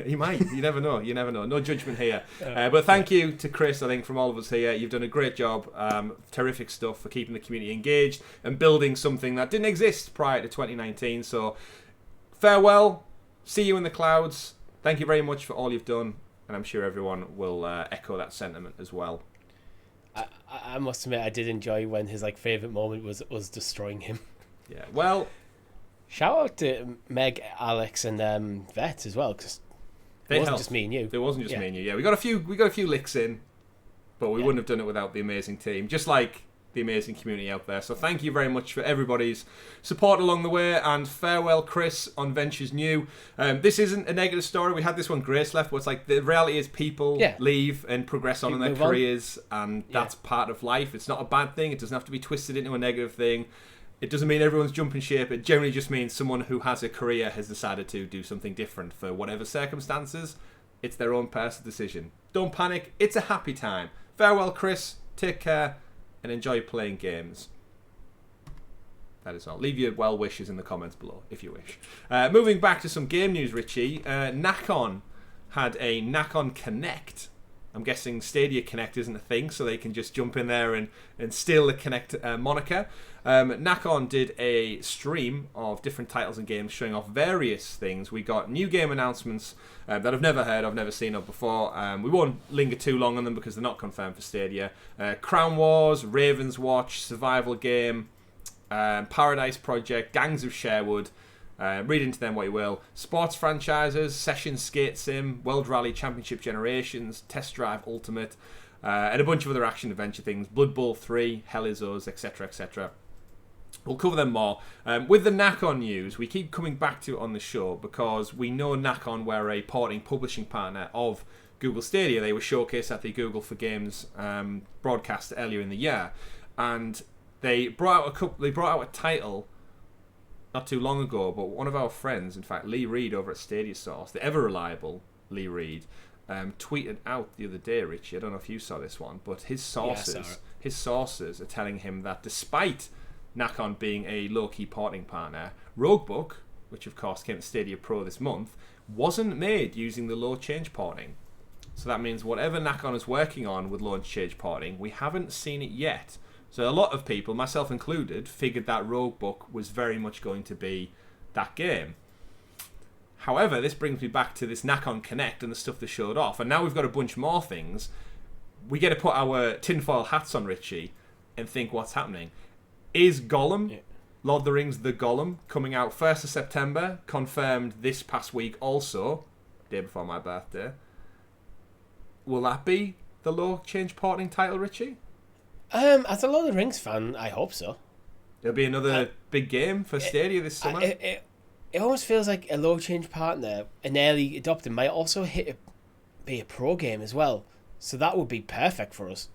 He might. You never know. You never know. No judgment here. But thank you to Chris, I think, from all of us here. You've done a great job. Terrific stuff for keeping the community engaged and building something that didn't exist prior to 2019. So farewell. See you in the clouds. Thank you very much for all you've done. And I'm sure everyone will echo that sentiment as well. I must admit, I did enjoy when his favourite moment was destroying him. Yeah, well, shout out to Meg, Alex, and Vet as well, because it wasn't just me and you. It wasn't just me and you. Yeah, we got a few licks in, but we wouldn't have done it without the amazing team, just like the amazing community out there. So thank you very much for everybody's support along the way, and farewell, Chris, on Ventures New. This isn't a negative story. We had this one, Grace left, where it's the reality is people leave and progress on in their careers, and that's part of life. It's not a bad thing. It doesn't have to be twisted into a negative thing. It doesn't mean everyone's jumping ship. It generally just means someone who has a career has decided to do something different for whatever circumstances. It's their own personal decision. Don't panic. It's a happy time. Farewell, Chris. Take care and enjoy playing games. That is all. Leave your well wishes in the comments below if you wish. Moving back to some game news, Richie. Nacon had a Nacon Connect. I'm guessing Stadia Connect isn't a thing, so they can just jump in there and steal the Connect moniker. Nacon did a stream of different titles and games showing off various things. We got new game announcements that I've never heard of, never seen of before. We won't linger too long on them because they're not confirmed for Stadia. Crown Wars, Raven's Watch, Survival Game, Paradise Project, Gangs of Sherwood. Read into them what you will. Sports franchises, Session Skate Sim, World Rally Championship Generations, Test Drive Ultimate, and a bunch of other action adventure things. Blood Bowl 3, Hell Is Us, etc, etc. We'll cover them more. With the Nacon news, we keep coming back to it on the show because we know Nacon were a porting publishing partner of Google Stadia. They were showcased at the Google for Games broadcast earlier in the year, and they brought out a title not too long ago, but one of our friends, in fact Lee Reed over at Stadia Source, the ever reliable Lee Reed, tweeted out the other day, Richie, I don't know if you saw this one, but his sources are telling him that despite Nacon being a low-key porting partner, Roguebook, which of course came to Stadia Pro this month, wasn't made using the low change porting. So that means whatever Nacon is working on with low change porting, we haven't seen it yet. So a lot of people, myself included, figured that Roguebook was very much going to be that game. However, this brings me back to this Nacon Connect and the stuff they showed off. And now we've got a bunch more things. We get to put our tinfoil hats on, Richie, and think what's happening. Is Gollum, Lord of the Rings The Gollum, coming out 1st of September, confirmed this past week also, day before my birthday. Will that be the low change porting title, Richie? As a Lord of the Rings fan, I hope so. It'll be another big game for Stadia this summer. It almost feels like a low change partner, an early adopter, might also be a pro game as well. So that would be perfect for us.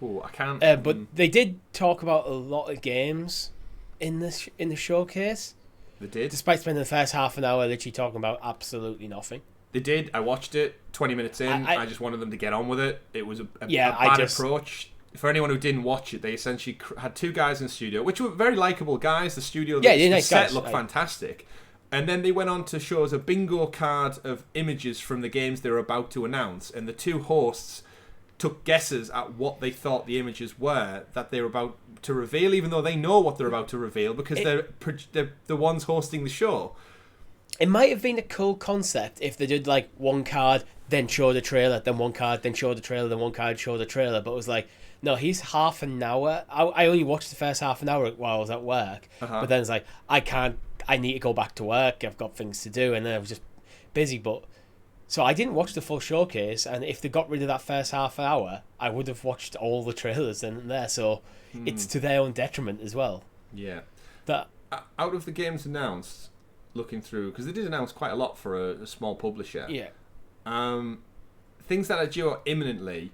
Oh, I can't. But they did talk about a lot of games in the showcase. They did, despite spending the first half an hour literally talking about absolutely nothing. They did. I watched it. 20 minutes in, I just wanted them to get on with it. It was a bad approach. For anyone who didn't watch it, they essentially had two guys in the studio, which were very likable guys. The studio, the nice set guys. looked fantastic. And then they went on to show us a bingo card of images from the games they were about to announce. And the two hosts took guesses at what they thought the images were that they were about to reveal, even though they know what they're about to reveal because they're the ones hosting the show. It might have been a cool concept if they did like one card, then show the trailer, then one card, then show the trailer, then one card, show the trailer. But it was like, no, he's half an hour. I only watched the first half an hour while I was at work. But then it's like, I need to go back to work. I've got things to do. And then I was just busy. So I didn't watch the full showcase. And if they got rid of that first half an hour, I would have watched all the trailers in there. So it's to their own detriment as well. Yeah. That out of the games announced, looking through, because they did announce quite a lot for a small publisher. Yeah. Things that are due out imminently,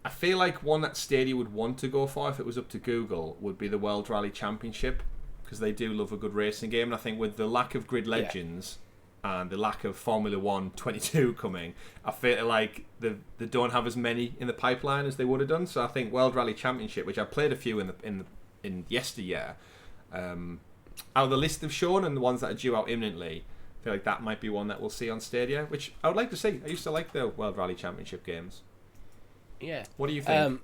I feel like one that Stadia would want to go for if it was up to Google would be the World Rally Championship, because they do love a good racing game. And I think with the lack of Grid Legends and the lack of Formula 1 22 coming, I feel like they don't have as many in the pipeline as they would have done. So I think World Rally Championship, which I played a few in yesteryear, out of the list they've shown and the ones that are due out imminently, I feel like that might be one that we'll see on Stadia, which I would like to see. I used to like the World Rally Championship games. Yeah. What do you think?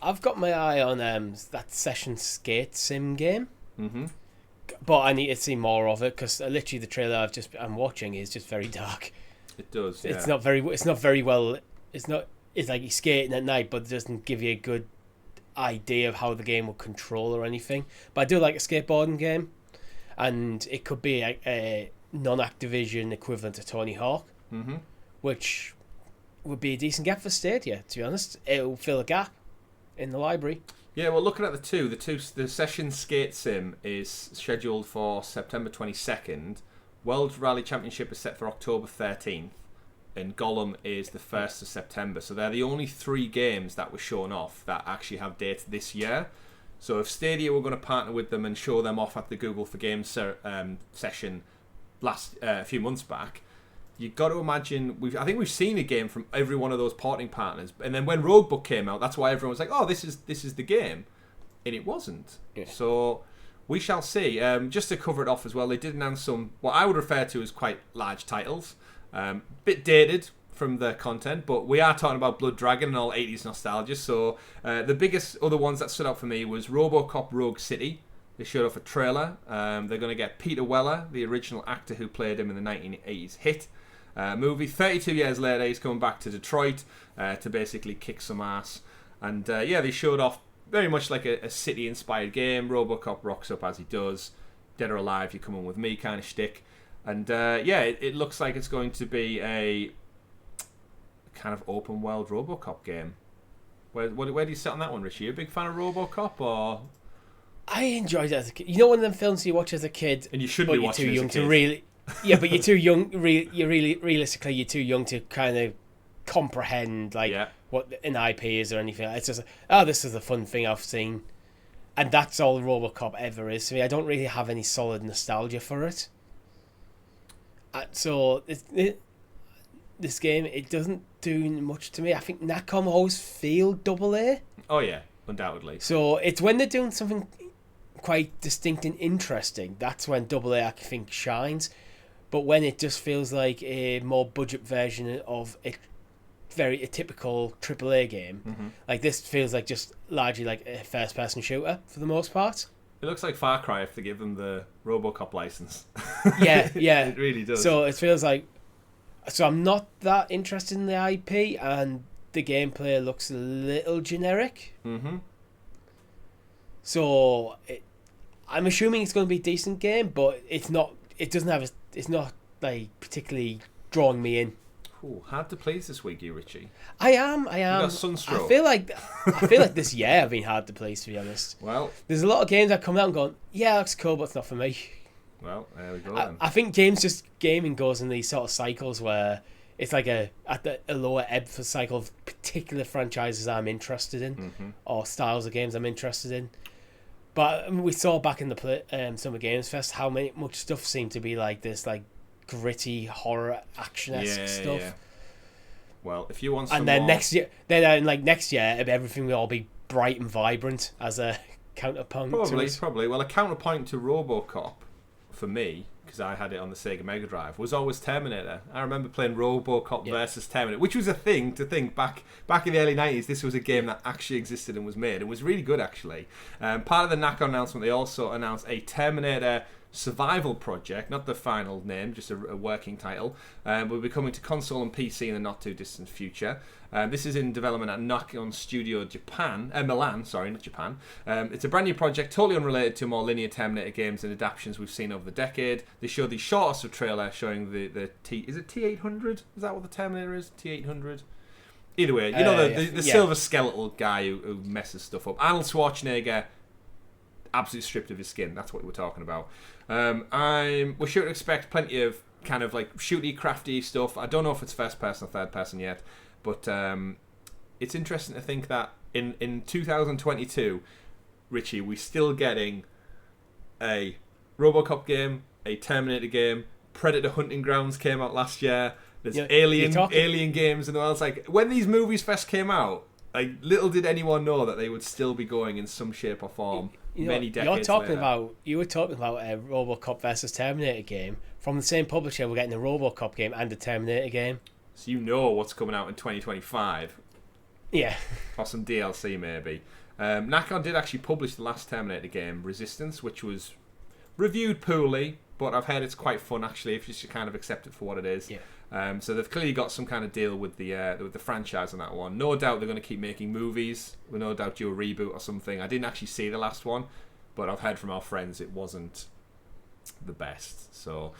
I've got my eye on that Session Skate sim game. Mm-hmm. But I need to see more of it because literally the trailer I'm watching is just very dark. It does. Yeah. It's not very well. It's like you're skating at night, but it doesn't give you a good idea of how the game will control or anything. But I do like a skateboarding game, and it could be a non-Activision equivalent to Tony Hawk, which would be a decent gap for Stadia. To be honest, it'll fill a gap in the library. Yeah, well, looking at the Session Skate Sim is scheduled for September 22nd. World Rally Championship is set for October 13th, and Gollum is the 1st of September. So they're the only three games that were shown off that actually have dates this year. So if Stadia were going to partner with them and show them off at the Google for Games session a few months back, you've got to imagine I think we've seen a game from every one of those porting partners. And then when Roguebook came out, that's why everyone was like, "Oh, this is the game," and it wasn't. Yeah. So we shall see. Just to cover it off as well, they did announce some what I would refer to as quite large titles. Bit dated from the content, but we are talking about Blood Dragon and all 80s nostalgia. So the biggest other ones that stood out for me was RoboCop Rogue City. They showed off a trailer. They're going to get Peter Weller, the original actor who played him in the 1980s hit movie. 32 years later, he's coming back to Detroit to basically kick some ass. And they showed off very much like a city-inspired game. RoboCop rocks up as he does. Dead or Alive, you're coming with me kind of shtick. And it looks like it's going to be a kind of open-world RoboCop game. Where do you sit on that one, Richie? Are you a big fan of RoboCop, or...? I enjoyed it as a kid. You know one of them films you watch as a kid, and you shouldn't be watching you're too young as a kid. to really. Yeah, but you're too young. Realistically, you're too young to kind of comprehend what an IP is or anything. It's just this is a fun thing I've seen, and that's all RoboCop ever is to me. I don't really have any solid nostalgia for it. So this game, it doesn't do much to me. I think Nacon always feel AA. Oh yeah, undoubtedly. So it's when they're doing something quite distinct and interesting, that's when AA I think shines. But when it just feels like a more budget version of a typical AAA game, like this feels like just largely like a first-person shooter for the most part. It looks like Far Cry if they give them the RoboCop license. Yeah. It really does. So it feels like... So I'm not that interested in the IP, and the gameplay looks a little generic. So I'm assuming it's going to be a decent game, but it's not. It doesn't have. It's not like particularly drawing me in. Ooh, hard to please this week, you Richie. I am. You got sunstroke. I feel like this year I've been hard to please, to be honest. Well, there's a lot of games that come out and going, yeah, that's cool, but it's not for me. Well, there we go then. I think gaming goes in these sort of cycles where it's like a lower ebb for cycle of particular franchises I'm interested in, or styles of games I'm interested in. But I mean, we saw back in the Summer Games Fest how much stuff seemed to be like this, like gritty horror action-esque stuff. Yeah. Well, if you want some and then more... next year, everything will all be bright and vibrant as a counterpoint. Probably. Well, a counterpoint to RoboCop for me, because I had it on the Sega Mega Drive, was always Terminator. I remember playing RoboCop versus Terminator, which was a thing to think back in the early 90s. This was a game that actually existed and was made. It was really good, actually. Part of the Nacon announcement, they also announced a Terminator survival project, not the final name, just a working title, will be coming to console and PC in the not too distant future. This is in development at Nacon Studio Milan, not Japan. It's a brand new project, totally unrelated to more linear Terminator games and adaptations we've seen over the decade. They showed the shortest of trailer showing the is it T800? Is that what the Terminator is? T800? Either way, you know the silver skeletal guy who messes stuff up. Arnold Schwarzenegger, absolutely stripped of his skin. That's what we're talking about. We're sure to expect plenty of kind of like shooty, crafty stuff. I don't know if it's first person or third person yet, but it's interesting to think that in 2022, Richie, we're still getting a RoboCop game, a Terminator game, Predator Hunting Grounds came out last year. There's alien games in the world. It's like when these movies first came out, like little did anyone know that they would still be going in some shape or form. Many decades later. You were talking about a RoboCop versus Terminator game from the same publisher. We're getting a RoboCop game and a Terminator game. So you know what's coming out in 2025. Yeah. Or some DLC maybe. Nacon did actually publish the last Terminator game, Resistance, which was reviewed poorly, but I've heard it's quite fun actually if you should kind of accept it for what it is. Yeah. So they've clearly got some kind of deal with the franchise on that one. No doubt they're going to keep making movies. We'll no doubt do a reboot or something. I didn't actually see the last one, but I've heard from our friends it wasn't the best. So,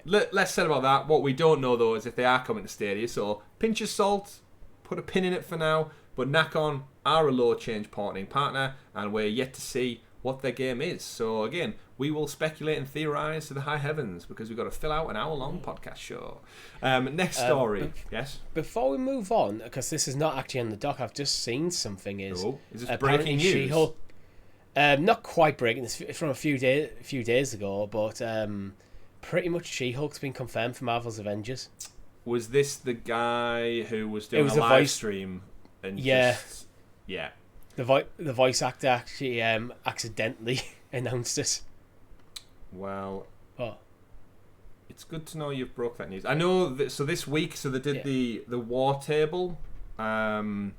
less said about that. What we don't know though is if they are coming to Stadia. So pinch of salt, put a pin in it for now. But Nacon are a low change porting partner, and we're yet to see what their game is. So again, we will speculate and theorise to the high heavens because we've got to fill out an hour-long podcast show. Next story. Yes? Before we move on, because this is not actually on the doc, I've just seen something. Is this breaking news? She-Hulk, not quite breaking. It's from a few days ago, but pretty much She-Hulk's been confirmed for Marvel's Avengers. Was this the guy who was doing a live stream? And yeah. Yeah. The voice actor actually accidentally announced it. Well, it's good to know you've broke that news. I know that. So this week, they did the war table, the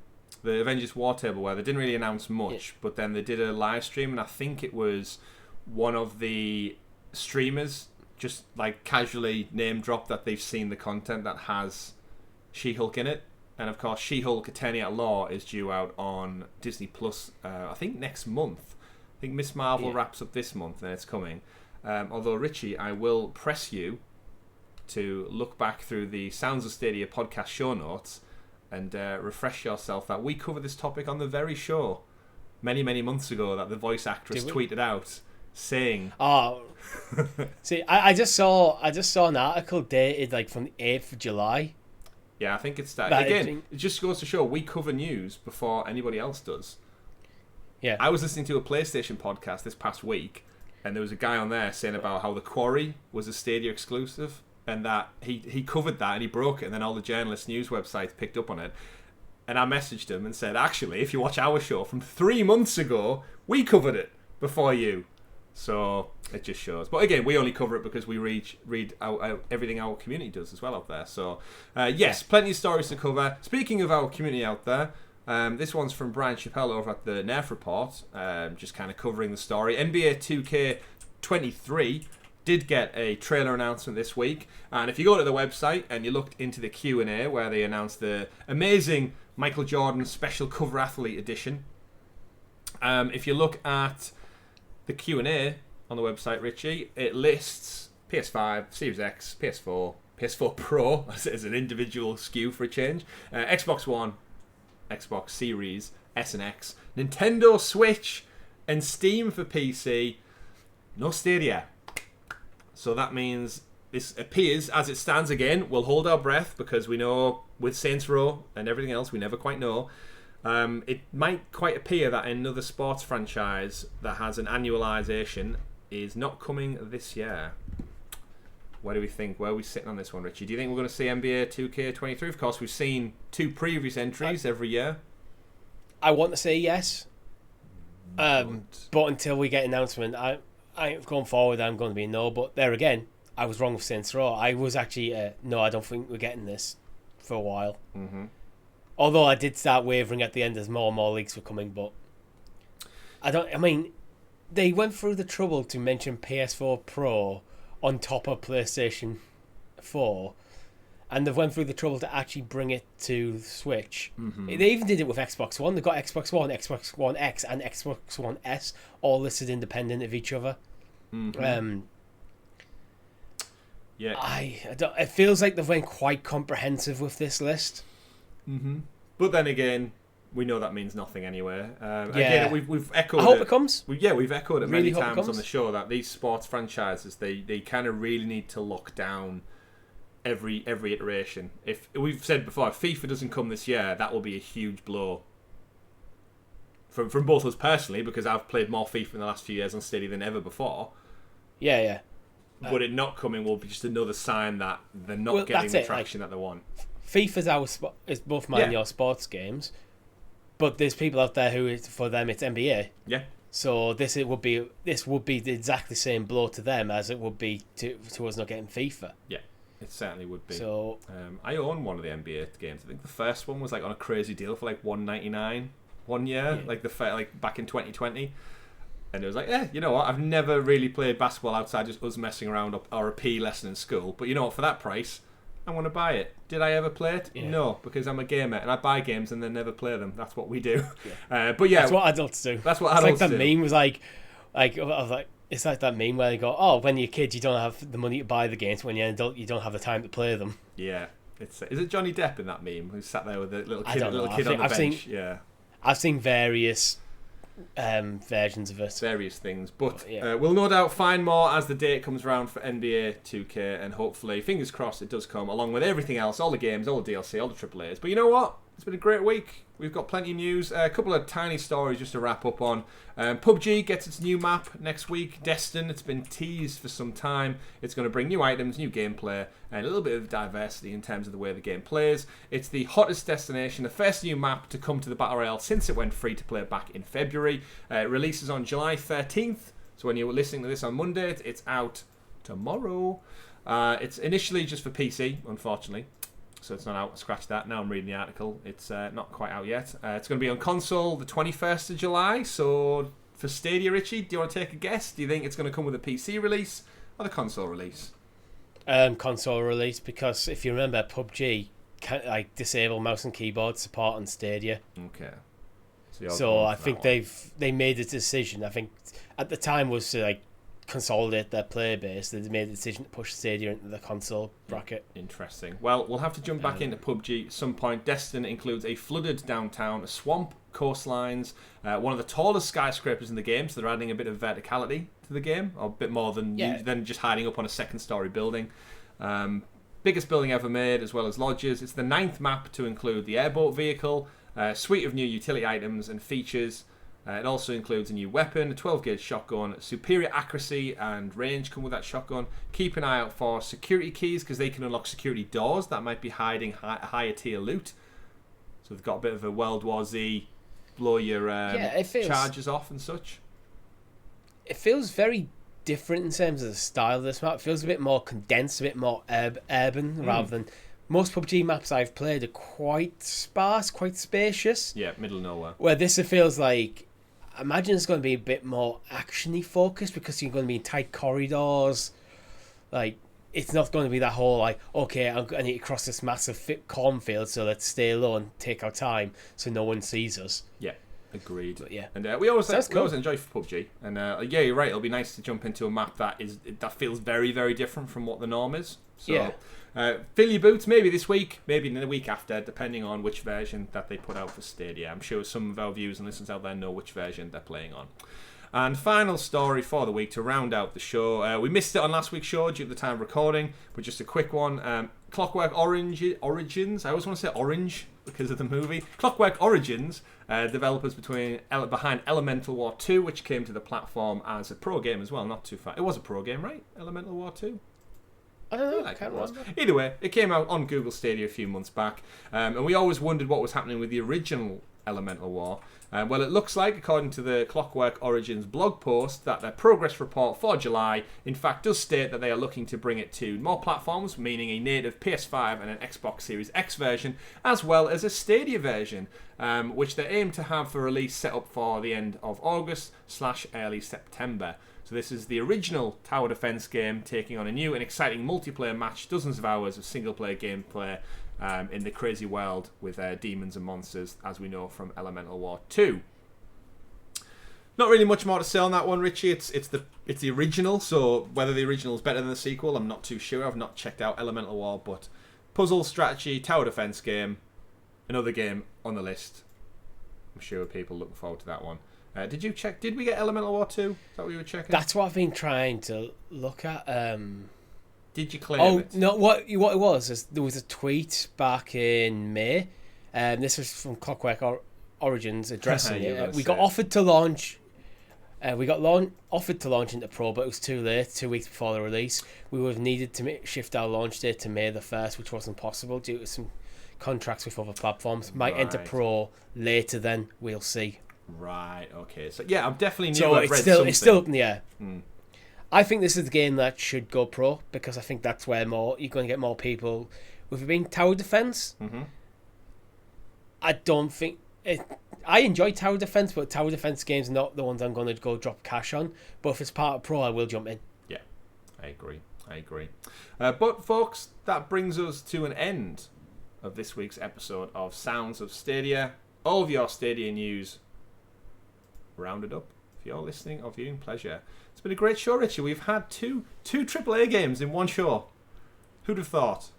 Avengers war table, where they didn't really announce much, but then they did a live stream, and I think it was one of the streamers just like casually name dropped that they've seen the content that has She-Hulk in it. And of course, She-Hulk: Attorney at Law is due out on Disney Plus, I think next month. I think Miss Marvel wraps up this month and it's coming. Although, Richie, I will press you to look back through the Sounds of Stadia podcast show notes and refresh yourself that we covered this topic on the very show many, many months ago that the voice actress tweeted out saying... Oh, see, I just saw an article dated like from the 8th of July. Yeah, I think it's that. Again, it just goes to show we cover news before anybody else does. Yeah. I was listening to a PlayStation podcast this past week, and there was a guy on there saying about how The Quarry was a Stadia exclusive, and that he covered that and he broke it, and then all the journalist news websites picked up on it. And I messaged him and said, actually, if you watch our show from 3 months ago, we covered it. before you. So it just shows. But again, we only cover it because we read out everything our community does as well out there. So yes, plenty of stories to cover. Speaking of our community out there, this one's from Brian Chappelle over at the Nerf Report, just kind of covering the story. NBA 2K23 did get a trailer announcement this week, and if you go to the website and you look into the Q&A where they announced the amazing Michael Jordan Special Cover Athlete Edition, if you look at the Q&A on the website, Richie, it lists PS5, Series X, PS4, PS4 Pro as an individual SKU for a change, Xbox One, Xbox Series S and X, Nintendo Switch, and Steam for PC. No Stadia. So that means this appears, as it stands again, we'll hold our breath because we know with Saints Row and everything else, we never quite know. It might quite appear that another sports franchise that has an annualization is not coming this year. What do we think? Where are we sitting on this one, Richie? Do you think we're going to see NBA 2K23? Of course, we've seen 2 previous entries every year. I want to say yes. But until we get an announcement, going forward, I'm going to be no. But there again, I was wrong with Saints Row. I was actually, no, I don't think we're getting this for a while. Mm-hmm. Although I did start wavering at the end as more and more leaks were coming. But they went through the trouble to mention PS4 Pro on top of PlayStation 4, and they've went through the trouble to actually bring it to Switch. Mm-hmm. They even did it with Xbox One. They've got Xbox One, Xbox One X, and Xbox One S, all listed independent of each other. Mm-hmm. It feels like they've went quite comprehensive with this list. Mm-hmm. But then again, we know that means nothing anyway. Again, we've echoed. I hope it comes. We've echoed it many times on the show that these sports franchises they kind of really need to lock down every iteration. If we've said before, if FIFA doesn't come this year, that will be a huge blow. From both of us personally, because I've played more FIFA in the last few years on Stadia than ever before. Yeah. But it not coming will be just another sign that they're not getting the traction that they want. FIFA's is both mine and your sports games. But there's people out there who, for them, it's NBA. Yeah. So this would be the exactly same blow to them as it would be to us not getting FIFA. Yeah, it certainly would be. So I own one of the NBA games. I think the first one was like on a crazy deal for like $1.99 1 year, like back in 2020. And it was like, you know what? I've never really played basketball outside just us messing around or a PE lesson in school. But you know what? For that price, I want to buy it. Did I ever play it? Yeah. No, because I'm a gamer and I buy games and then never play them. That's what we do. Yeah. But yeah, that's what adults do. That's what adults do. It's like that meme was like it's like that meme where they go, "Oh, when you're a kid, you don't have the money to buy the games. When you're an adult, you don't have the time to play them." Yeah, is it Johnny Depp in that meme who sat there with the little kid on the bench? I've seen various versions of it. Various things. But we'll no doubt find more as the date comes around for NBA 2K, and hopefully, fingers crossed, it does come, along with everything else, all the games, all the DLC, all the AAAs. But you know what? It's been a great week. We've got plenty of news. A couple of tiny stories just to wrap up on. PUBG gets its new map next week. Deston, it's been teased for some time. It's going to bring new items, new gameplay, and a little bit of diversity in terms of the way the game plays. It's the hottest destination, the first new map to come to the Battle Royale since it went free to play back in February. It releases on July 13th. So when you're listening to this on Monday, it's out tomorrow. It's initially just for PC, unfortunately. So it's not out. Scratch that. Now I'm reading the article. It's not quite out yet. It's going to be on console the 21st of July. So for Stadia, Richie, do you want to take a guess? Do you think it's going to come with a PC release or the console release? Console release, because if you remember, PUBG can't disable mouse and keyboard support on Stadia. Okay. So I think they made a decision. I think at the time was to consolidate their player base. They made the decision to push Stadia into the console bracket. Interesting. Well, we'll have to jump back into PUBG at some point. Destin includes a flooded downtown, a swamp, coastlines, one of the tallest skyscrapers in the game, so they're adding a bit of verticality to the game, or a bit more than just hiding up on a second-story building. Biggest building ever made, as well as lodges. It's the 9th map to include the airboat vehicle, a suite of new utility items and features. It also includes a new weapon, a 12-gauge shotgun, superior accuracy and range come with that shotgun. Keep an eye out for security keys, because they can unlock security doors that might be hiding higher tier loot. So they've got a bit of a World War Z, blow your charges off and such. it feels very different in terms of the style of this map. It feels a bit more condensed, a bit more urban, rather than most PUBG maps I've played are quite sparse, quite spacious. Yeah, middle of nowhere. Where this, it feels like, imagine it's going to be a bit more action-y focused because you're going to be in tight corridors. Like, it's not going to be that whole, like, okay, I need to cross this massive cornfield, so let's stay low and take our time so no one sees us. Yeah. Agreed. But yeah, and we always cool. enjoy PUBG, and yeah, you're right. It'll be nice to jump into a map that feels very, very different from what the norm is. So, fill your boots. Maybe this week, maybe in the week after, depending on which version that they put out for Stadia. I'm sure some of our viewers and listeners out there know which version they're playing on. And final story for the week to round out the show. We missed it on last week's show due to the time of recording, but just a quick one. Clockwork Origins. I always want to say Orange because of the movie. Clockwork Origins, developers behind Elemental War 2, which came to the platform as a pro game as well. Not too far. It was a pro game, right? Elemental War 2? I don't know. Like it was. Either way, it came out on Google Stadia a few months back, and we always wondered what was happening with the original Elemental War. Well, it looks like, according to the Clockwork Origins blog post, that their progress report for July, in fact, does state that they are looking to bring it to more platforms, meaning a native PS5 and an Xbox Series X version, as well as a Stadia version, which they aim to have for release set up for the end of August/early September. So this is the original tower defense game taking on a new and exciting multiplayer match, dozens of hours of single-player gameplay in the crazy world with demons and monsters, as we know from Elemental War 2. Not really much more to say on that one, Richie. It's the original, so whether the original is better than the sequel, I'm not too sure. I've not checked out Elemental War, but puzzle, strategy, tower defense game, another game on the list. I'm sure people looking forward to that one. Did you check? Did we get Elemental War 2? Is that what you were checking? That's what I've been trying to look at. Did you claim it? No, what it was is there was a tweet back in May, and this was from Clockwork Origins addressing it. We got offered to launch. Offered to launch into Pro, but it was too late. 2 weeks before the release, we would have needed to shift our launch date to May the 1st, which wasn't possible due to some contracts with other platforms. Might enter Pro later. Then we'll see. Right. Okay. So yeah, I'm definitely new. So I've read something. it's still yeah. I think this is the game that should go pro because I think that's where you're going to get more people. With it being tower defense, I don't think I enjoy tower defense, but tower defense games are not the ones I'm going to go drop cash on. But if it's part of pro, I will jump in. Yeah, I agree. But folks, that brings us to an end of this week's episode of Sounds of Stadia. All of your Stadia news rounded up for your listening or viewing pleasure. It's been a great show, Richie. We've had two AAA games in one show. Who'd have thought?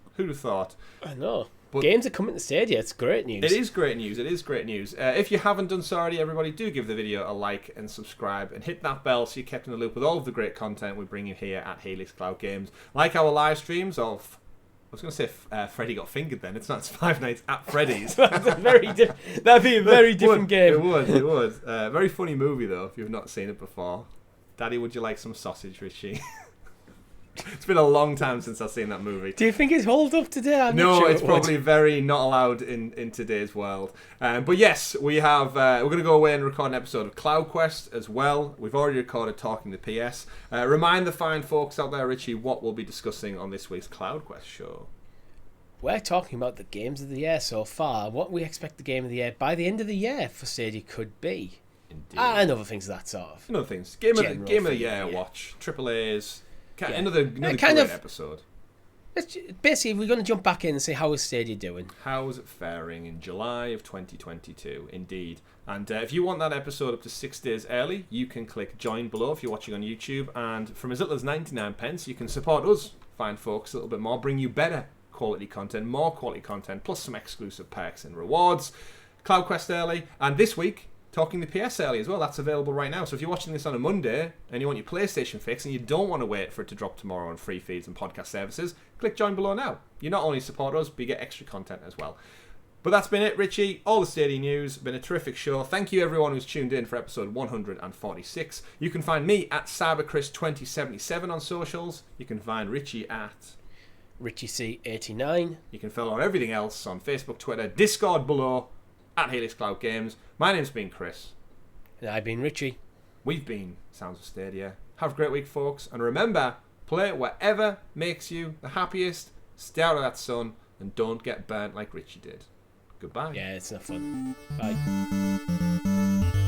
I know. But games are coming to Stadia. It's great news. It is great news. If you haven't done so already, everybody, do give the video a like and subscribe and hit that bell so you're kept in the loop with all of the great content we bring you here at Helix Cloud Games. Like our live streams of... I was going to say Freddy Got Fingered then. It's not. It's Five Nights at Freddy's. That'd be a very different game. It would. Very funny movie, though, if you've not seen it before. Daddy, would you like some sausage, Richie? It's been a long time since I've seen that movie. Do you think it's hold up today? I'm no, not sure it's probably very not allowed in today's world. But yes, we have. We're going to go away and record an episode of CloudQuest as well. We've already recorded Talking to PS. Remind the fine folks out there, Richie, what we'll be discussing on this week's CloudQuest show. We're talking about the games of the year so far. What we expect the game of the year by the end of the year for Stadia could be. Indeed. And other things of that sort of. And other things. Game of the year watch. AAA's. Another great episode. Basically, we're going to jump back in and say how is Stadia doing. How's it faring in July of 2022? Indeed. And if you want that episode up to 6 days early, you can click join below if you're watching on YouTube. And from as little as 99p, you can support us, fine folks, a little bit more, bring you better quality content, more quality content, plus some exclusive perks and rewards. CloudQuest early. And this week, Talking the PS early as well. That's available right now. So if you're watching this on a Monday and you want your PlayStation fix and you don't want to wait for it to drop tomorrow on free feeds and podcast services, click join below now. You not only support us, but you get extra content as well. But that's been it, Richie. All the Stadia news. Been a terrific show. Thank you everyone who's tuned in for episode 146. You can find me at CyberChris2077 on socials. You can find Richie at RichieC89. You can follow everything else on Facebook, Twitter, Discord below at Helix Cloud Games. My name's been Chris. And I've been Richie. We've been Sounds of Stadia. Have a great week, folks. And remember, play whatever makes you the happiest. Stay out of that sun and don't get burnt like Richie did. Goodbye. Yeah, it's not fun. Bye.